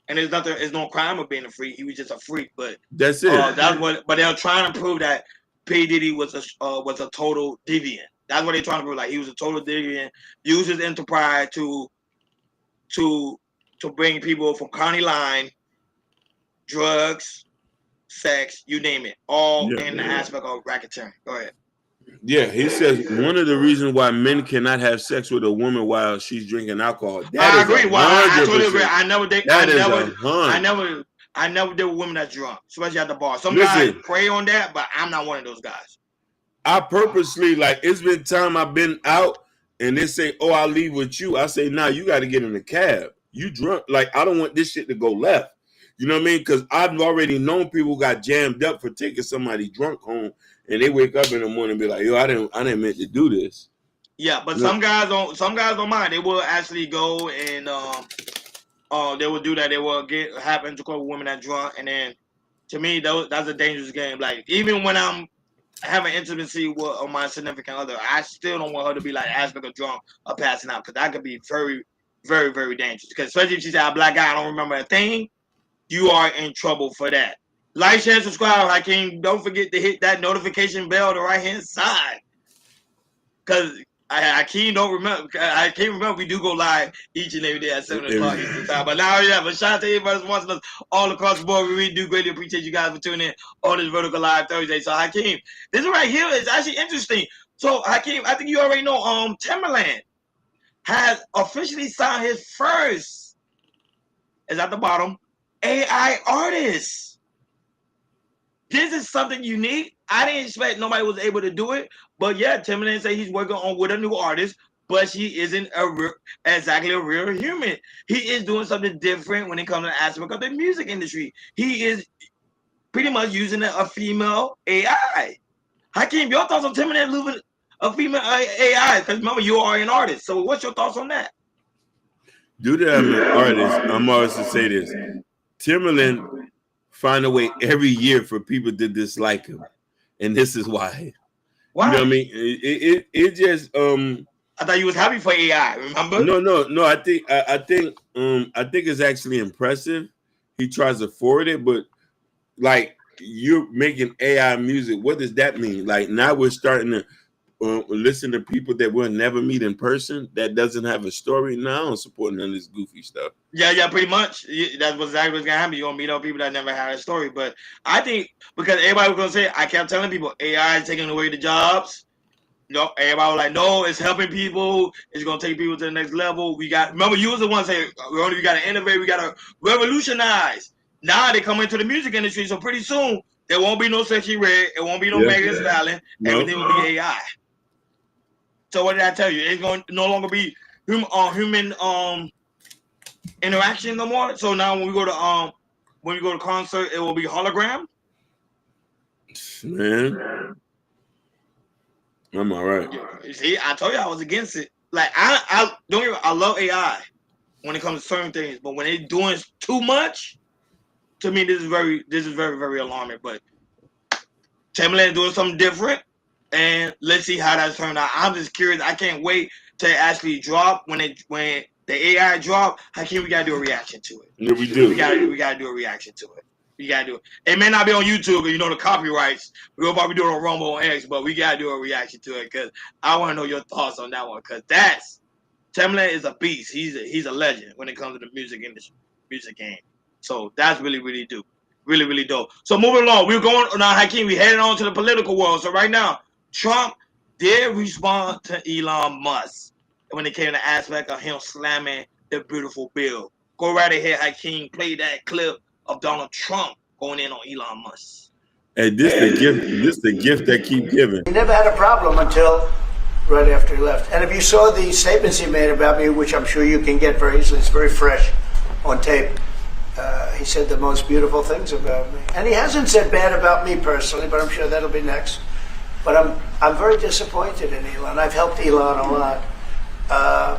And there's no crime of being a freak. He was just a freak, but that's it. But they're trying to prove that P. Diddy was a total deviant. That's what they're trying to prove. Like he was a total deviant, used his enterprise to bring people from county line, drugs, sex, you name it, all in the aspect of racketeering. Go ahead. Yeah, he says one of the reasons why men cannot have sex with a woman while she's drinking alcohol. I agree. I totally agree. I never did with women that's drunk, especially at the bar. Some guys prey on that, but I'm not one of those guys. I purposely, like, it's been time I've been out and they say, "Oh, I'll leave with you." I say, "Nah, you got to get in the cab. You drunk? Like, I don't want this shit to go left." You know what I mean? Because I've already known people got jammed up for taking somebody drunk home, and they wake up in the morning and be like, "Yo, I didn't meant to do this." Yeah, but some guys don't mind. They will actually go and they will do that. They will happen to call women that drunk, and then to me, that's a dangerous game. Like even when I'm having intimacy with my significant other, I still don't want her to be like aspect of drunk or passing out, because that could be very, very, very dangerous. Because especially if she's a black guy, I don't remember a thing. You are in trouble for that. Like, share, subscribe, Hakeem. Don't forget to hit that notification bell on the right-hand side. Because Hakeem don't remember. I can't remember we do go live each and every day at 7 o'clock Eastern time. But now, but shout out to everybody who's watching us all across the board. We really do greatly appreciate you guys for tuning in on this Vertical Live Thursday. So, Hakeem, this right here is actually interesting. So, Hakeem, I think you already know Timberland has officially signed his first, is at the bottom, AI artist. This is something unique. I didn't expect nobody was able to do it, but yeah, Timberland said he's working on with a new artist, but she isn't exactly a real human. He is doing something different when it comes to the aspect of the music industry. He is pretty much using a female AI. Hakeem, your thoughts on Timberland losing a female AI? Because remember, you are an artist. So what's your thoughts on that? Due to I'm an artist, I'm always to say this. Timberland find a way every year for people to dislike him, and this is why. Why? You know what I mean? It just I thought you was happy for AI. Remember? No. I think it's actually impressive. He tries to forward it, but like you're making AI music. What does that mean? Like now we're starting to listen to people that we'll never meet in person that doesn't have a story. Now I'm supporting none of this goofy stuff. Yeah, pretty much. That's exactly what's gonna happen. You're gonna meet up people that never had a story. But I think because everybody was gonna say, I kept telling people AI is taking away the jobs. No, everybody was like, no, it's helping people. It's gonna take people to the next level. Remember, you was the one saying, we gotta innovate, we gotta revolutionize. Now they come into the music industry, so pretty soon there won't be no Sexy Red, it won't be no Megan Thee Stallion, everything will be AI. So what did I tell you? It's going to no longer be human interaction no more. So now when we go to concert, it will be hologram. Man, I'm all right. You see, I told you I was against it. Like I love AI when it comes to certain things, but when they're doing too much, to me this is very very alarming. But Timbaland doing something different. And let's see how that turned out. I'm just curious. I can't wait to actually drop when the AI drop. How can we gotta do a reaction to it? Yeah, we do. We gotta do a reaction to it. We gotta do it. It may not be on YouTube, because the copyrights. We'll probably do it on Rumble on X, but we gotta do a reaction to it because I want to know your thoughts on that one. Because Timbaland is a beast. He's a legend when it comes to the music industry, music game. So that's really dope. Really dope. So moving along, we're going now, Hakeem. We headed on to the political world. So right now, Trump did respond to Elon Musk when it came to the aspect of him slamming the beautiful bill. Go right ahead, Hakeem. Play that clip of Donald Trump going in on Elon Musk. Hey, this the gift that keep giving. He never had a problem until right after he left. And if you saw the statements he made about me, which I'm sure you can get very easily, it's very fresh on tape. He said the most beautiful things about me. And he hasn't said bad about me personally, but I'm sure that'll be next. But I'm very disappointed in Elon. I've helped Elon a lot. A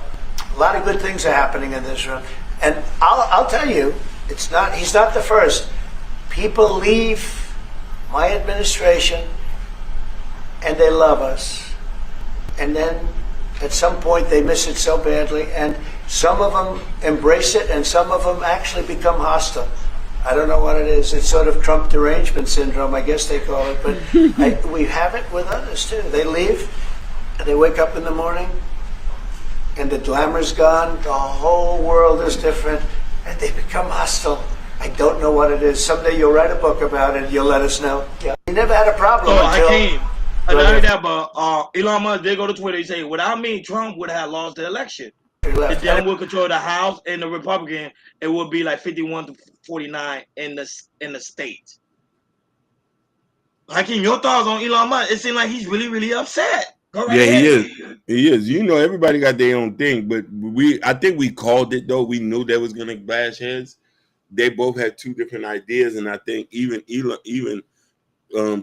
lot of good things are happening in this room. And I'll tell you, he's not the first. People leave my administration and they love us. And then at some point they miss it so badly, and some of them embrace it and some of them actually become hostile. I don't know what it is. It's sort of Trump derangement syndrome, I guess they call it. But we have it with others, too. They leave, and they wake up in the morning, and the glamour's gone. The whole world is different, and they become hostile. I don't know what it is. Someday you'll write a book about it, and you'll let us know. Yeah. He never had a problem until... Elon Musk did go to Twitter. He said, without me, Trump would have lost the election. The Dem would control the House, and the Republican, it would be like 51-49 in the state. Hakeem, your thoughts on Elon Musk? It seems like he's really upset. He is. He is. Everybody got their own thing, but I think we called it though. We knew that was gonna bash heads. They both had two different ideas, and I think even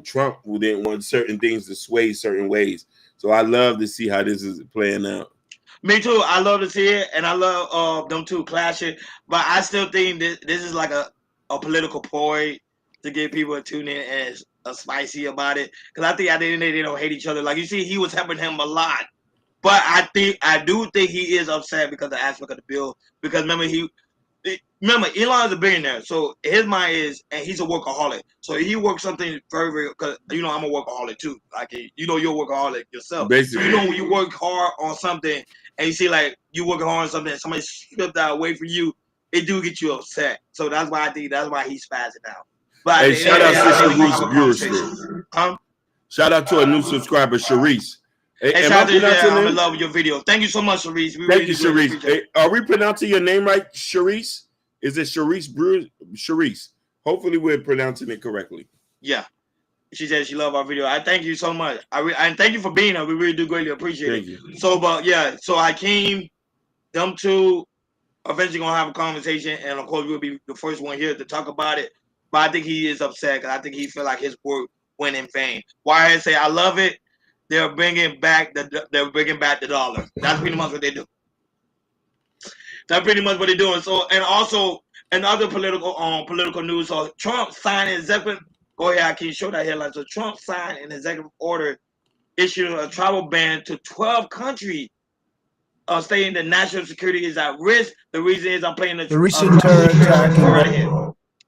Trump didn't want certain things to sway certain ways. So I love to see how this is playing out. Me too. I love to see it, and I love them two clashing. But I still think this is like a political ploy to get people to tune in and spicy about it. Because I think at the end of the day, they don't hate each other. Like you see, he was helping him a lot. But I do think he is upset because of the aspect of the bill. Because remember, Elon is a billionaire, so his mind is, and he's a workaholic. So he works something very, because I'm a workaholic too. Like you're a workaholic yourself. Basically, when you work hard on something, and you see like you working hard on something, and somebody stripped that away from you, it do get you upset. So that's why he's spazzing out. But hey, shout out to Sharice. Shout out to a new subscriber, Sharice. Hey, shout out to I'm in love with your video. Thank you so much, Sharice. Thank you, Sharice. Hey, are we pronouncing your name right, Sharice? Is it Sharice Brewer? Sharice. Hopefully we're pronouncing it correctly. Yeah. She said she loved our video. I thank you so much. And thank you for being here. We really do greatly appreciate it. Thank you. So, so Hakeem, them two eventually going to have a conversation, and of course we'll be the first one here to talk about it. But I think he is upset because I think he feel like his work went in vain. Why I say I love it, they're bringing back the dollar. That's pretty much what they do. That's pretty much what they're doing. So, and also, in other political news, so Trump signed an executive. Go ahead, I can show that headline. So, Trump signed an executive order issuing a travel ban to 12 countries, stating that national security is at risk. The reason is I'm playing the recent terror attack go right ahead.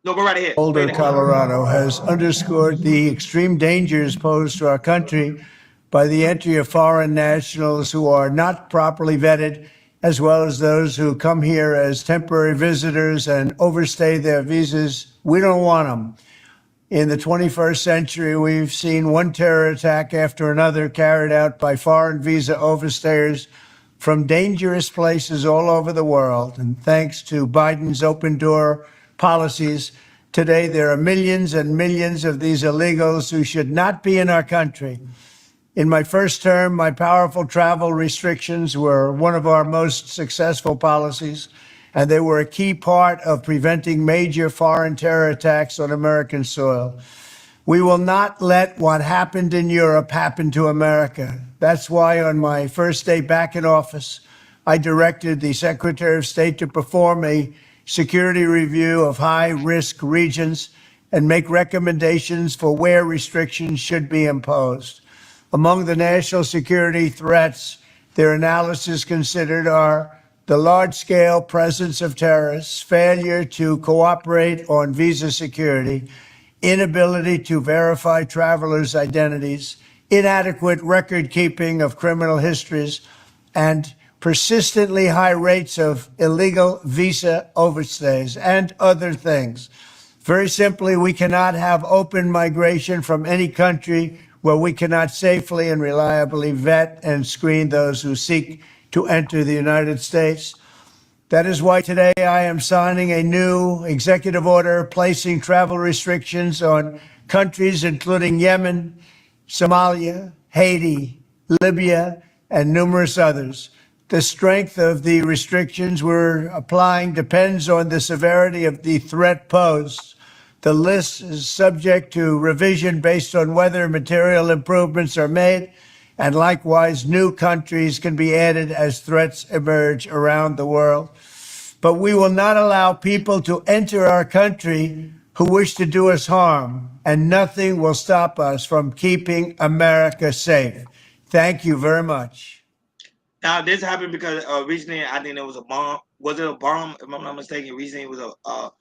No, go right ahead. Boulder, Colorado, has underscored the extreme dangers posed to our country by the entry of foreign nationals who are not properly vetted, as well as those who come here as temporary visitors and overstay their visas. We don't want them. In the 21st century, we've seen one terror attack after another carried out by foreign visa overstayers from dangerous places all over the world. And thanks to Biden's open door policies, today there are millions and millions of these illegals who should not be in our country. In my first term, my powerful travel restrictions were one of our most successful policies, and they were a key part of preventing major foreign terror attacks on American soil. We will not let what happened in Europe happen to America. That's why on my first day back in office, I directed the Secretary of State to perform a security review of high-risk regions and make recommendations for where restrictions should be imposed. Among the national security threats their analysis considered are the large-scale presence of terrorists, failure to cooperate on visa security, inability to verify travelers' identities, inadequate record-keeping of criminal histories, and persistently high rates of illegal visa overstays, and other things. Very simply, we cannot have open migration from any country where we cannot safely and reliably vet and screen those who seek to enter the United States. That is why today I am signing a new executive order placing travel restrictions on countries including Yemen, Somalia, Haiti, Libya, and numerous others. The strength of the restrictions we're applying depends on the severity of the threat posed. The list is subject to revision based on whether material improvements are made, and likewise new countries can be added as threats emerge around the world. But we will not allow people to enter our country who wish to do us harm, and nothing will stop us from keeping America safe. Thank you very much. Now, this happened because recently, I think there was a bomb. Was it a bomb? If I'm not mistaken, recently it was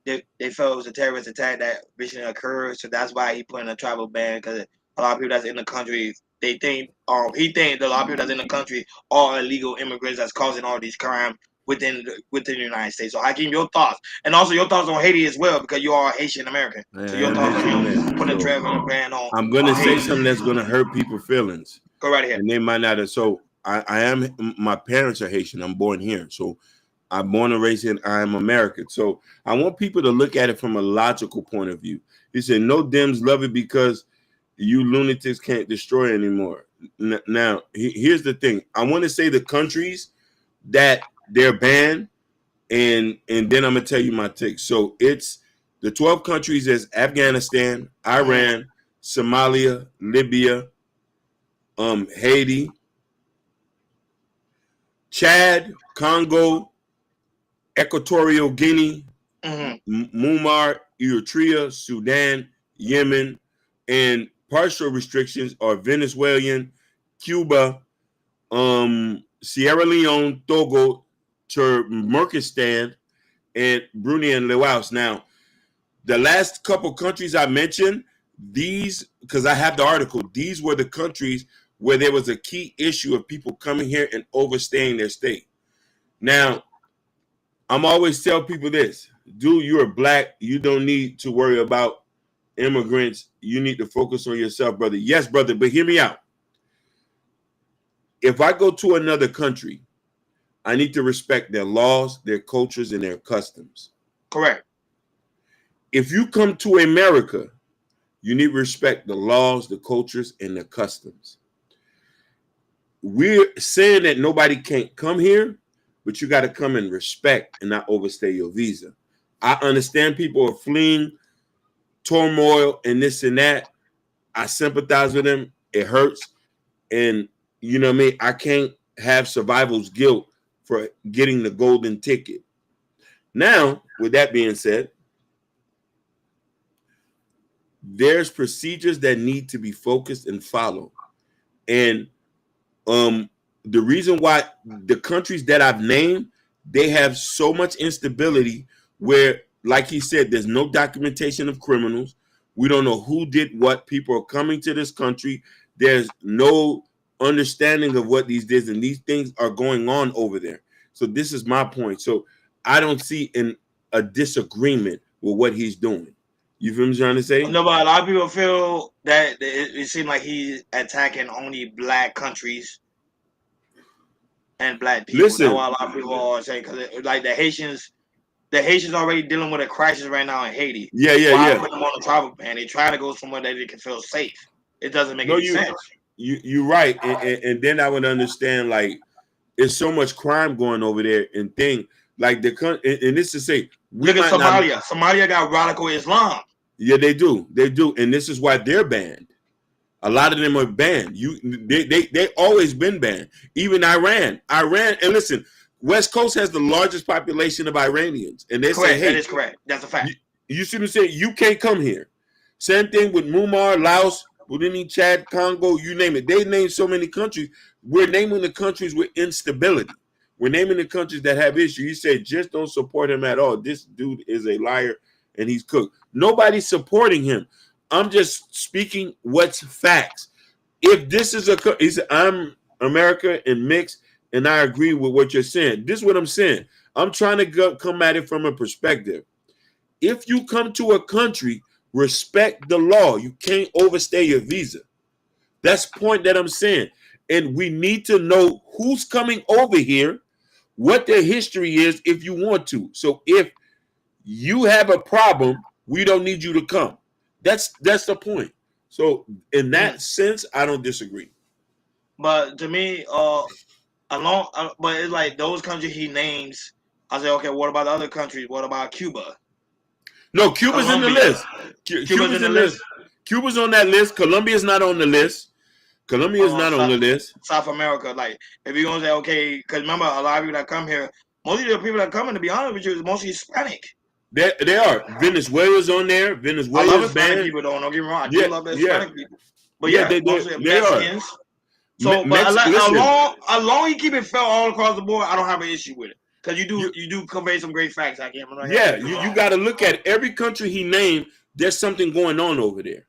they felt it was a terrorist attack that recently occurred, so that's why he put in a travel ban, because a lot of people that's in the country, they think he thinks that a lot of people that's in the country are illegal immigrants that's causing all these crimes within the United States. So Hakeem, your thoughts, and also your thoughts on Haiti as well, because you are Haitian American. So your thoughts on him putting a travel ban on. I'm gonna say something that's gonna hurt people's feelings. Go right ahead. And they might not have. So my parents are Haitian. I'm born here. So I'm born and raised here, and I am American. So I want people to look at it from a logical point of view. He said, no Dems love it because you lunatics can't destroy anymore. Now, here's the thing. I want to say the countries that they're banned, and then I'm going to tell you my take. So it's the 12 countries as Afghanistan, Iran, Somalia, Libya, Haiti, Chad, Congo, Equatorial Guinea, Myanmar, Eritrea, Sudan, Yemen, and partial restrictions are Venezuelan, Cuba, Sierra Leone, Togo, Turkmenistan, and Brunei and Laos. Now, the last couple countries I mentioned, these, because I have the article, these were the countries where there was a key issue of people coming here and overstaying their stay. Now, I'm always tell people this, dude, you're black. You don't need to worry about immigrants. You need to focus on yourself, brother. Yes, brother, but hear me out. If I go to another country, I need to respect their laws, their cultures, and their customs. Correct. If you come to America, you need to respect the laws, the cultures, and the customs. We're saying that nobody can't come here, but you got to come and respect and not overstay your visa. I understand people are fleeing turmoil and this and that. I sympathize with them. It hurts. And you know what I mean? I can't have survival's guilt for getting the golden ticket. Now, with that being said, there's procedures that need to be focused and followed. And the reason why the countries that I've named, they have so much instability where, like he said, there's no documentation of criminals. We don't know who did what. People are coming to this country. there's no understanding of what these is, and these things are going on over there. So this is my point. So I don't see a disagreement with what he's doing. You feel me trying to say? No, but a lot of people feel that it seems like he's attacking only black countries and black people. Listen, that's why a lot of people are saying, because like the Haitians already dealing with a crisis right now in Haiti. Why put them on the travel ban? They try to go somewhere that they can feel safe. It doesn't make any sense. You're right, and then I would understand, like, there's so much crime going over there and thing like and this to say, look at Somalia. Somalia got radical Islam. Yeah, they do, and this is why they're banned. A lot of them are banned. They always been banned. Even Iran, and listen, West Coast has the largest population of Iranians, and they say, "Hey, that is correct. That's a fact." You see what I'm saying? You can't come here. Same thing with Myanmar, Laos, Burundi, Chad, Congo, you name it. They name so many countries. We're naming the countries with instability. We're naming the countries that have issues. You say, just don't support him at all. This dude is a liar and he's cooked. Nobody's supporting him. I'm just speaking what's facts. If this is I'm America and mixed, and I agree with what you're saying. This is what I'm saying. I'm trying to come at it from a perspective. If you come to a country, respect the law. You can't overstay your visa. That's the point that I'm saying. And we need to know who's coming over here, what their history is if you want to. So if you have a problem, we don't need you to come. That's the point. So in that sense, I don't disagree. But to me, but it's like those countries he names, I say, okay, what about the other countries? What about Cuba? No, Cuba's in the list. Cuba's in the list. Cuba's on that list. Colombia's not on the list. Colombia's not on the list. South America, like, if you're going to say, okay, because remember, a lot of people that come here, most of the people that come in, to be honest with you, is mostly Hispanic. They are. Venezuela's on there. Venezuela's I love Hispanic people, though. Don't get me wrong. I do love the Hispanic people. But yeah, they Mexicans. So, but as long as you keep it fair all across the board, I don't have an issue with it. Because you do convey some great facts. I can't. Yeah, you got to look at every country he named. There's something going on over there.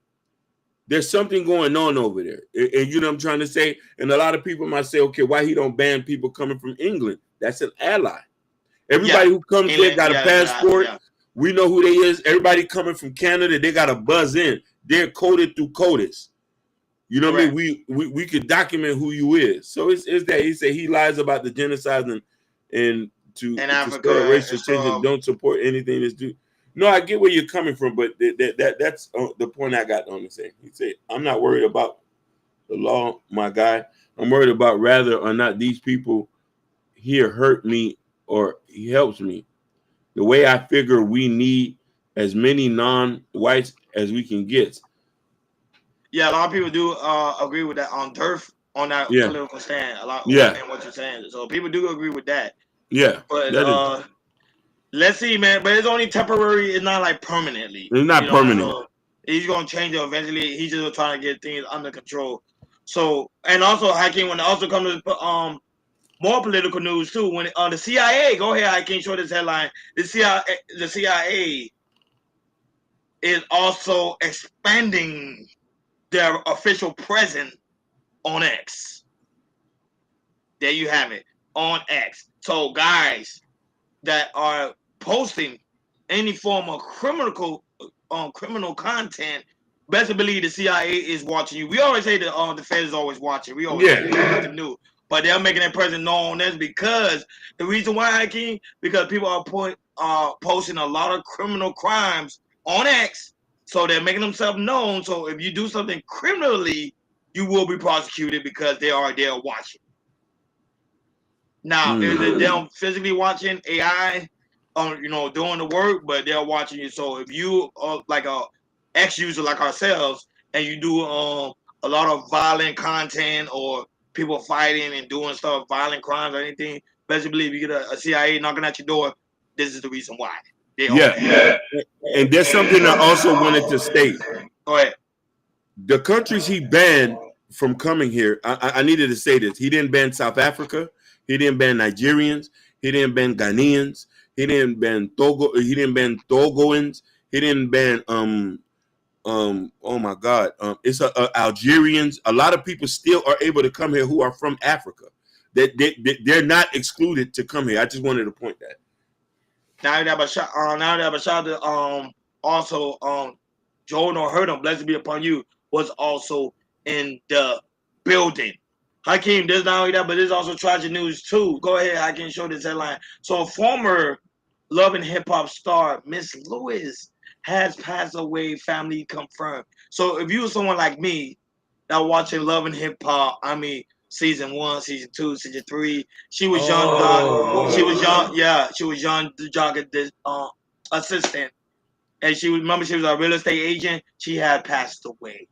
There's something going on over there. And you know what I'm trying to say? And a lot of people might say, okay, why he don't ban people coming from England? That's an ally. Everybody who comes there got a passport. We know who they is. Everybody coming from Canada, they got to buzz in. They're coded through CODIS. You know what I mean? We could document who you is. So it's that he said he lies about the genocide and to Africa, racial tension, don't support anything that's due. No, I get where you're coming from, but that's the point I got on to say. He said, I'm not worried about the law, my guy. I'm worried about rather or not these people here hurt me or he helps me. The way I figure we need as many non-whites as we can get. Yeah, a lot of people do agree with that on turf, on that political stand. A lot, and what you're saying. So people do agree with that. Yeah, but let's see, man. But it's only temporary. It's not like permanently. It's not permanent. So he's gonna change it eventually. He's just trying to get things under control. So, and also, Hakeem, when it also comes to more political news too, when the CIA, go ahead, I can't show this headline. The CIA is also expanding their official presence on X. There you have it, on X. So guys that are posting any form of criminal content, best believe the CIA is watching you. We always say that the Fed is always watching. We always say nothing new. But they're making their presence known as because the reason why, Hakeem, because people are posting a lot of criminal crimes on X, so they're making themselves known. So if you do something criminally, you will be prosecuted because they are there watching. Now, if they're physically watching AI, doing the work, but they're watching you. So if you are like a X user like ourselves, and you do a lot of violent content or people fighting and doing stuff, violent crimes or anything, best believe you get a CIA knocking at your door. This is the reason why. And there's something I also wanted to state. Go ahead. The countries he banned from coming here, I needed to say this. He didn't ban South Africa. He didn't ban Nigerians. He didn't ban Ghanaians. He didn't ban Togo. He didn't ban Togoans. He didn't ban oh my God, it's Algerians. A lot of people still are able to come here who are from Africa. They're not excluded to come here. I just wanted to point that. Now that Bashar, also Jordan or heard him, blessed be upon you, was also in the building. Hakeem, there's not only that, but there's also tragic news too. Go ahead, Hakeem, show this headline. So former Love and Hip Hop star Miss Lewis has passed away, family confirmed. So if you were someone like me that watching Love and Hip Hop, I mean season 1, season 2, season 3, she was young. She was young. Yeah, she was young. The jogger assistant, and she was a real estate agent. She had passed away.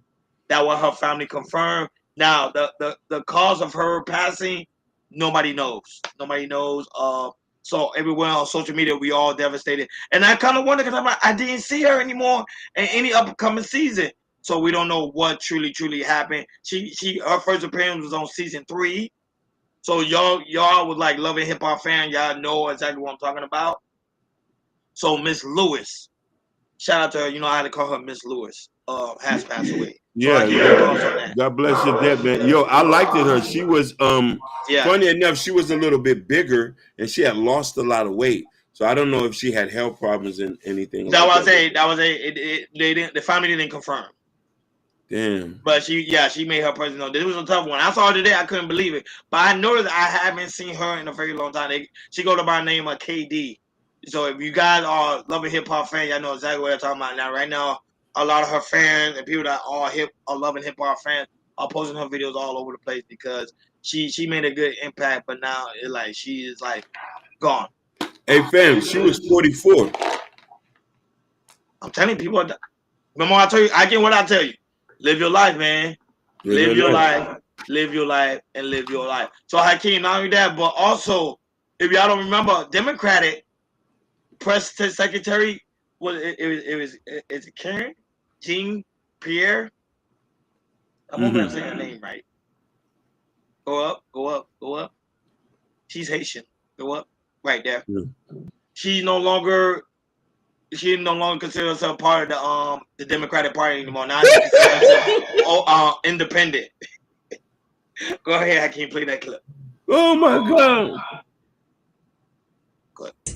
That what her family confirmed. Now the cause of her passing, nobody knows. Nobody knows. So everywhere on social media, we all devastated. And I kind of wonder because I didn't see her anymore in any upcoming season. So we don't know what truly happened. Her first appearance was on season 3. So y'all was like Love and Hip Hop fan. Y'all know exactly what I'm talking about. So Miss Lewis, shout out to her. You know I had to call her Miss Lewis. Has passed away. So Yeah, God bless you, dead man. Yo, I liked it. Her. She was funny enough. She was a little bit bigger, and she had lost a lot of weight. So I don't know if she had health problems and anything. That was the family didn't confirm. Damn. But she made her personal. This was a tough one. I saw her today. I couldn't believe it. But I noticed I haven't seen her in a very long time. She go to by the name of KD. So if you guys are Love and Hip Hop fans, y'all know exactly what I'm talking about now. Right now, a lot of her fans and people that are Love and Hip Hop fans are posting her videos all over the place because she made a good impact. But now she is gone. Hey fam, she was 44. I'm telling people. Remember I tell you. I get what I tell you. Live your life, man. Live your life. Live your life and live your life. So Hakeem, not only that, but also, if y'all don't remember, Democratic press secretary is it Karen Jean Pierre? I'm hoping I'm saying her name right. Go up. She's Haitian. Go up, right there. She no longer considers herself part of the Democratic Party anymore. Now she considers herself independent. Go ahead, I can't play that clip. Oh my God.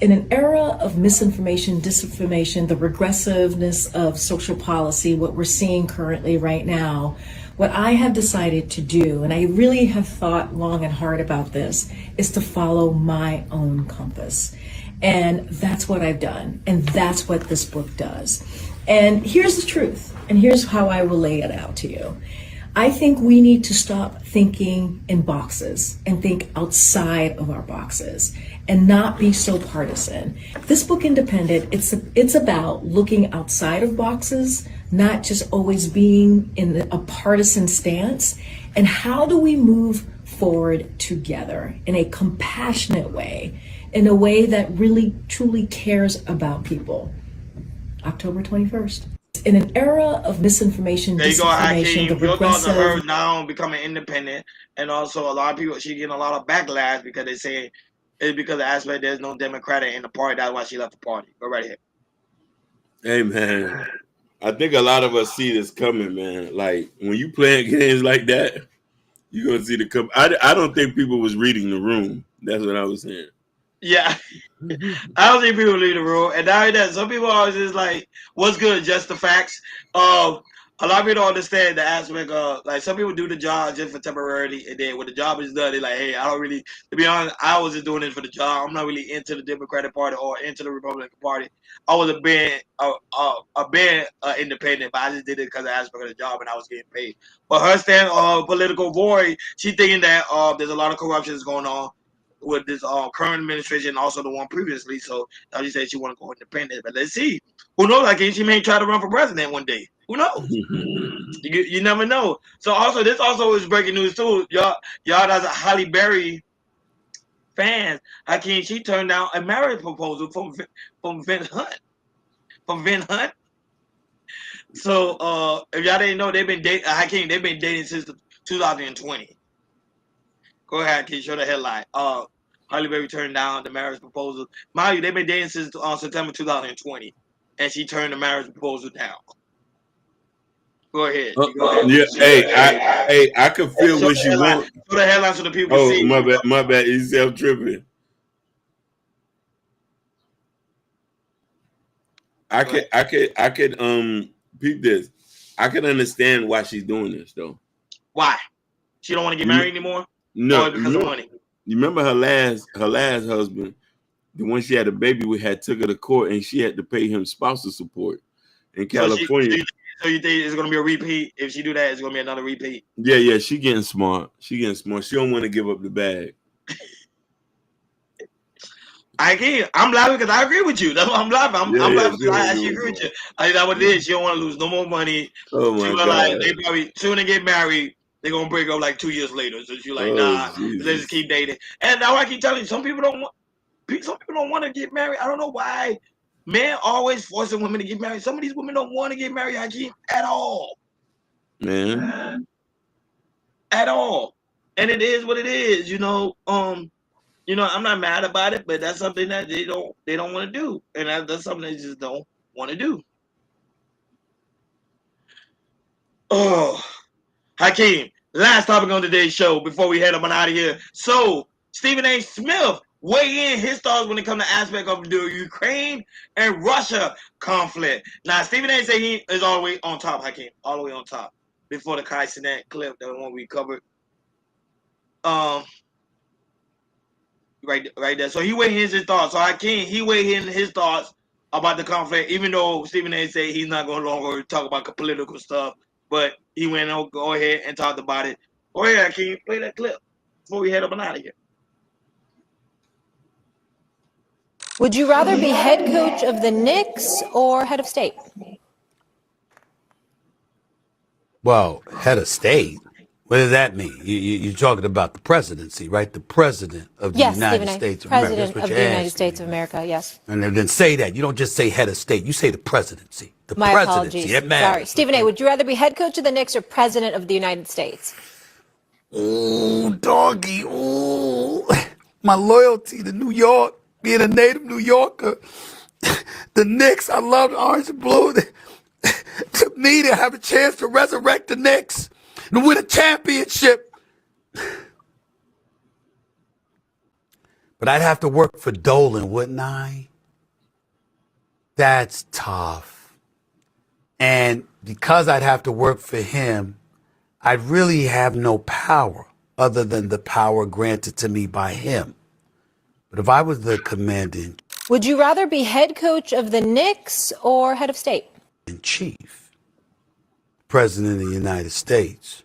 In an era of misinformation, disinformation, the regressiveness of social policy, what we're seeing currently right now, what I have decided to do, and I really have thought long and hard about this, is to follow my own compass. And that's what I've done. And that's what this book does. And here's the truth. And here's how I will lay it out to you. I think we need to stop thinking in boxes and think outside of our boxes and not be so partisan. This book, Independent, it's about looking outside of boxes, not just always being in a partisan stance. And how do we move forward together in a compassionate way, in a way that really, truly cares about people? October 21st. In an era of misinformation, disinformation, the regressive... Your thoughts on her now becoming independent, and also a lot of people, she getting a lot of backlash because they say it's because of the aspect there's no Democratic in the party. That's why she left the party. Go right ahead. Hey man, I think a lot of us see this coming, man. Like when you playing games like that, you're gonna see the come. I don't think people was reading the room. That's what I was saying. Yeah. I don't think people leave the room. And now that some people are just like, what's good? Just the facts. A lot of people don't understand the aspect of some people do the job just for temporarily, and then when the job is done, they're like, hey, I don't really, to be honest, I was just doing it for the job. I'm not really into the Democratic Party or into the Republican Party. I was a bit independent, but I just did it because of the aspect of the job and I was getting paid. But her stand political void, she thinking that there's a lot of corruption that's going on with this current administration and also the one previously. So now she said she want to go independent. But let's see. Who knows? She may try to run for president one day. Who knows? You never know. So also this also is breaking news too. Y'all that's a Halle Berry fans. Hakeem, she turned down a marriage proposal from Vin Hunt. So if y'all didn't know, they've been dating Hakeem, they've been dating since 2020. Go ahead, Hakeem, show the headline. Halle Berry turned down the marriage proposal. Mind you, they've been dating since September 2020, and she turned the marriage proposal down. Go ahead. Yeah, I can feel what you want. Put the headlines so the people see. Oh, my bad. He's self-tripping. I could peep this. I can understand why she's doing this though. Why? She don't want to get married anymore? No, because of money. You remember her last husband, the one she had a baby with, had took her to court and she had to pay him spousal support in California. So you think it's gonna be a repeat? If she do that, it's gonna be another repeat. Yeah, she getting smart. She don't want to give up the bag. I'm laughing because I agree with you. That's why I'm laughing. I'm laughing because I actually agree with you. I think that's what it is. She don't want to lose no more money. Oh my God. Like, they probably soon they get married, they're gonna break up like 2 years later. So she's like, nah, Jesus. Let's just keep dating. And now I keep telling you, some people don't want to get married. I don't know why. Men always forcing women to get married. Some of these women don't want to get married, Hakeem, at all. Man. At all. And it is what it is, I'm not mad about it, but that's something that they don't want to do. And that's something they just don't want to do. Oh, Hakeem, last topic on today's show before we head up and out of here. So, Stephen A. Smith weigh in his thoughts when it comes to aspect of the Ukraine and Russia conflict. Now, Stephen A. say he is all the way on top, Hakeem, all the way on top. Before the Kai Cenat clip, that one we covered. Right there. So he weighed in his thoughts. So he weighed in his thoughts about the conflict, even though Stephen A. said he's not going to longer talk about political stuff, but he went on, go ahead and talked about it. Go ahead, Hakeem, play that clip before we head up and out of here. Would you rather be head coach of the Knicks or head of state? Well, head of state? What does that mean? You're talking about the presidency, right? The president of the United States of America. President of the United States of America, yes. And then say that. You don't just say head of state. You say the presidency. The My presidency. apologies. It matters. Sorry. Stephen A., would you rather be head coach of the Knicks or president of the United States? Ooh, doggy. Ooh. My loyalty to New York, being a native New Yorker. The Knicks, I love the orange and blue. To me, to have a chance to resurrect the Knicks and win a championship. But I'd have to work for Dolan, wouldn't I? That's tough. And because I'd have to work for him, I'd really have no power other than the power granted to me by him. But if I was the commanding... Would you rather be head coach of the Knicks or head of state? ...in chief, President of the United States,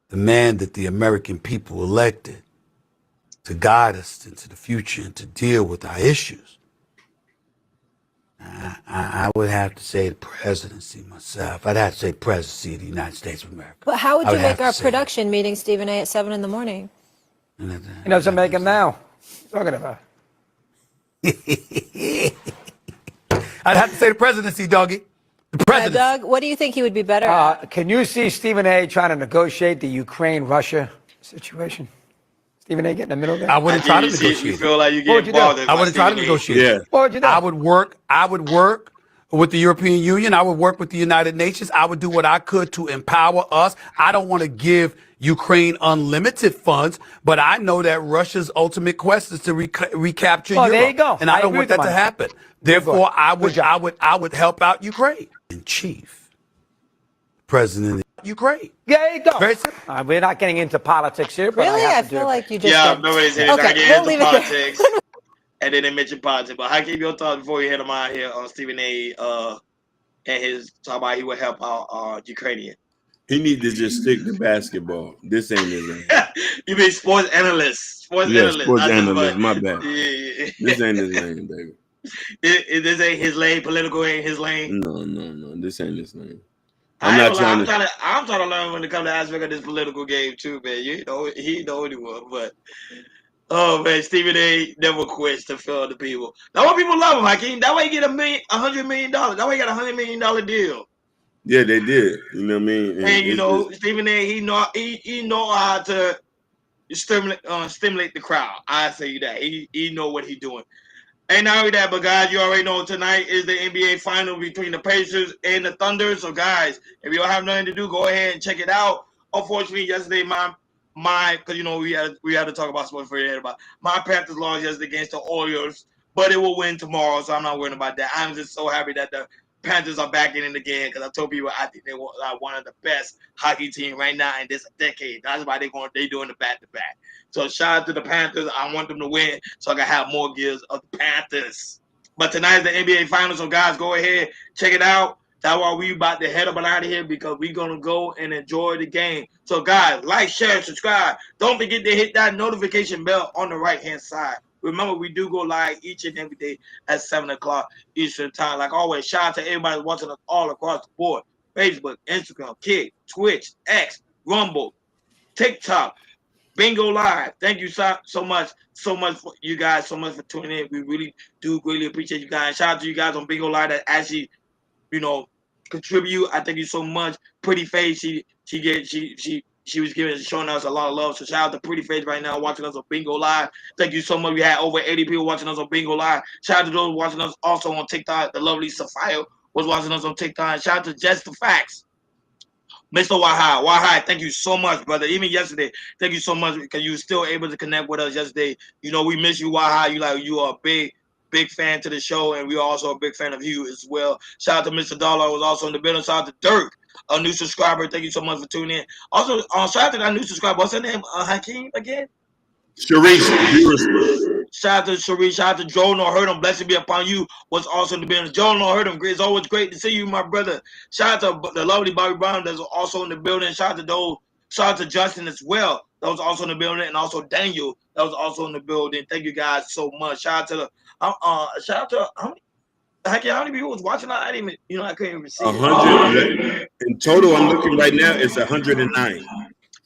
the man that the American people elected to guide us into the future and to deal with our issues, I would have to say the presidency myself. I'd have to say presidency of the United States of America. But how would you make our production meeting, Stephen A., at 7 in the morning? He doesn't make them now. What are you talking about? I'd have to say the presidency, doggy. The presidency. Doug, what do you think he would be better at? Can you see Stephen A. trying to negotiate the Ukraine-Russia situation? Stephen A. get in the middle there? I wouldn't try to negotiate. You feel like you get bothered. I wouldn't try to negotiate. Yeah. What would you do? I would work with the European Union. I would work with the United Nations. I would do what I could to empower us. I don't want to give Ukraine unlimited funds, but I know that Russia's ultimate quest is to recapture Europe. There you go. And I don't want that to happen. Therefore, I would help out Ukraine. In chief, President of Ukraine. There you go. Very simple. We're not getting into politics here, but really? I I feel like you just nobody said okay, I get we'll into politics. And then they mentioned politics. But how keep your thoughts before we head them out here on Stephen A. And his talk about he would help out Ukrainian. He need to just stick to basketball. This ain't his lane. You mean sports analyst? Sports analyst. My bad. Yeah. This ain't his lane, baby. This ain't his lane. Political ain't his lane. No. This ain't his lane. I'm trying to learn when it comes to aspect of this political game too, man. You know, he the only one, but oh man, Stephen A. never quits to fill the people. That's why people love him, Hakeem. That way he get $100 million. That way he got $100 million deal. Yeah, they did. You know what I mean? And Stephen A. He know how to stimulate the crowd. I say that he know what he's doing. And not only that, but guys, you already know tonight is the NBA final between the Pacers and the Thunder. So guys, if you don't have nothing to do, go ahead and check it out. Unfortunately, yesterday because we had to talk about sports for your about my Panthers lost yesterday against the Orioles, but it will win tomorrow, so I'm not worried about that. I'm just so happy that the Panthers are back in it again because I told people I think they were one of the best hockey team right now in this decade. That's why they doing the back to back. So shout out to the Panthers. I want them to win so I can have more gears of the Panthers. But tonight's the NBA Finals, so guys, go ahead, check it out. That's why we about to head up and out of here because we're going to go and enjoy the game. So guys, like, share, subscribe. Don't forget to hit that notification bell on the right-hand side. Remember, we do go live each and every day at 7 o'clock Eastern time. Like always, shout out to everybody watching us all across the board. Facebook, Instagram, Kick, Twitch, X, Rumble, TikTok, Bingo Live. Thank you so much for you guys, so much for tuning in. We really do greatly appreciate you guys. Shout out to you guys on Bingo Live that actually, contribute. I thank you so much. Pretty Face, she was showing us a lot of love. So shout out to Pretty Face right now watching us on Bingo Live. Thank you so much. We had over 80 people watching us on Bingo Live. Shout out to those watching us also on TikTok. The lovely Sophia was watching us on TikTok. Shout out to Just the Facts. Mr. Wahai, thank you so much, brother. Even yesterday, thank you so much because you were still able to connect with us yesterday. We miss you, Wahai. You are a big fan to the show, and we are also a big fan of you as well. Shout out to Mr. Dollar, who was also in the building. Shout out to Dirk, a new subscriber. Thank you so much for tuning in. Also, shout out to that new subscriber. What's her name? Hakeem again? Sharice. Shout out to Sharice. Shout out to Joel. No hurt him. Blessing be upon you. Was also in the building. Joel. No hurt him. It's always great to see you, my brother. Shout out to the lovely Bobby Brown. That's also in the building. Shout out to those. Shout out to Justin as well. That was also in the building, and also Daniel. That was also in the building. Thank you guys so much. Shout out to the. Shout out to how many people was watching? I didn't even. I couldn't even see. 100 in total. I'm looking right now. It's 109.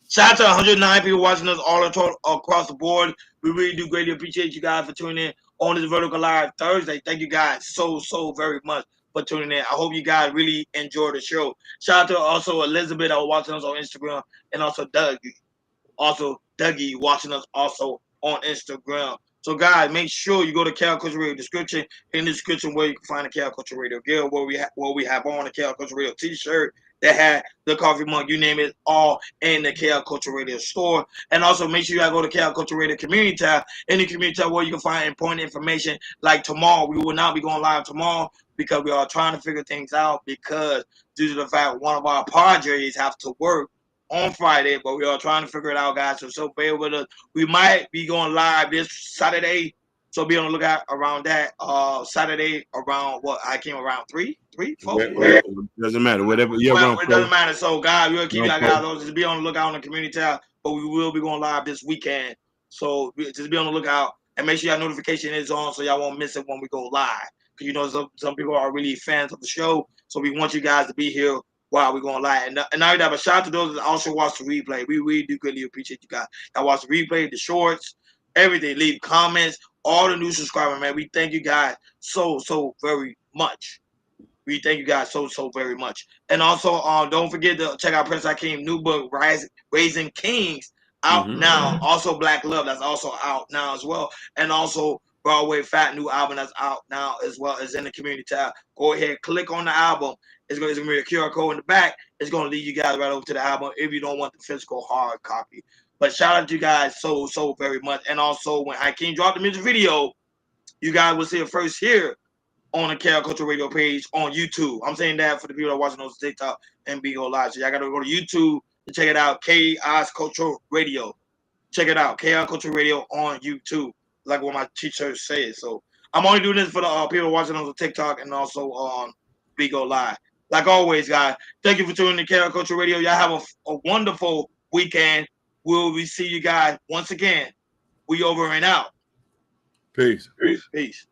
Shout out to 109 people watching us all across the board. We really do greatly appreciate you guys for tuning in on this Vertical Live Thursday. Thank you guys so very much for tuning in. I hope you guys really enjoy the show. Shout out to also Elizabeth that was watching us on Instagram, and also Dougie. Also Dougie watching us also on Instagram. So guys, make sure you go to Cal Culture Radio description. In the description where you can find the Cal Culture Radio gear, where we have on the Cal Culture Radio t-shirt that had the coffee mug, you name it, all in the Cal Culture Radio store. And also make sure you go to Cal Culture Radio Community tab. In the Community tab where you can find important information. Like tomorrow, we will not be going live tomorrow because we are trying to figure things out because due to the fact one of our Padres have to work on Friday, but we are trying to figure it out, guys. So bear with us. We might be going live this Saturday, so be on the lookout around that. Saturday around around 3, 4. Doesn't matter. Whatever. Yeah, it doesn't matter. So, guys, we'll keep y'all guys. Just be on the lookout on the community tab, but we will be going live this weekend. So just be on the lookout and make sure your notification is on so y'all won't miss it when we go live. Because some people are really fans of the show, so we want you guys to be here while we're going live. And now that, but shout out to those that also watch the replay. We really do greatly appreciate you guys. That watch the replay, the shorts, everything. Leave comments, all the new subscribers, man. We thank you guys so very much. We thank you guys so very much. And also, don't forget to check out Prince Hakeem's new book, Raising Kings, out now. Also, Black Love, that's also out now as well. And also, Broadway Fat, new album that's out now as well as in the community tab. Go ahead, click on the album. It's going to be a QR code in the back. It's going to lead you guys right over to the album if you don't want the physical hard copy. But shout out to you guys so very much. And also, when Hakeem dropped the music video, you guys will see it first here on the Cal Culture Radio page on YouTube. I'm saying that for the people that are watching on TikTok and Bingo Live. So y'all got to go to YouTube to check it out. Chaos Culture Radio. Check it out. Chaos Culture Radio on YouTube. Like what my teacher said. So I'm only doing this for the people watching on TikTok and also on Bingo Live. Like always, guys, thank you for tuning in to Chaos Culture Radio. Y'all have a wonderful weekend. We see you guys once again. We over and out. Peace. Peace.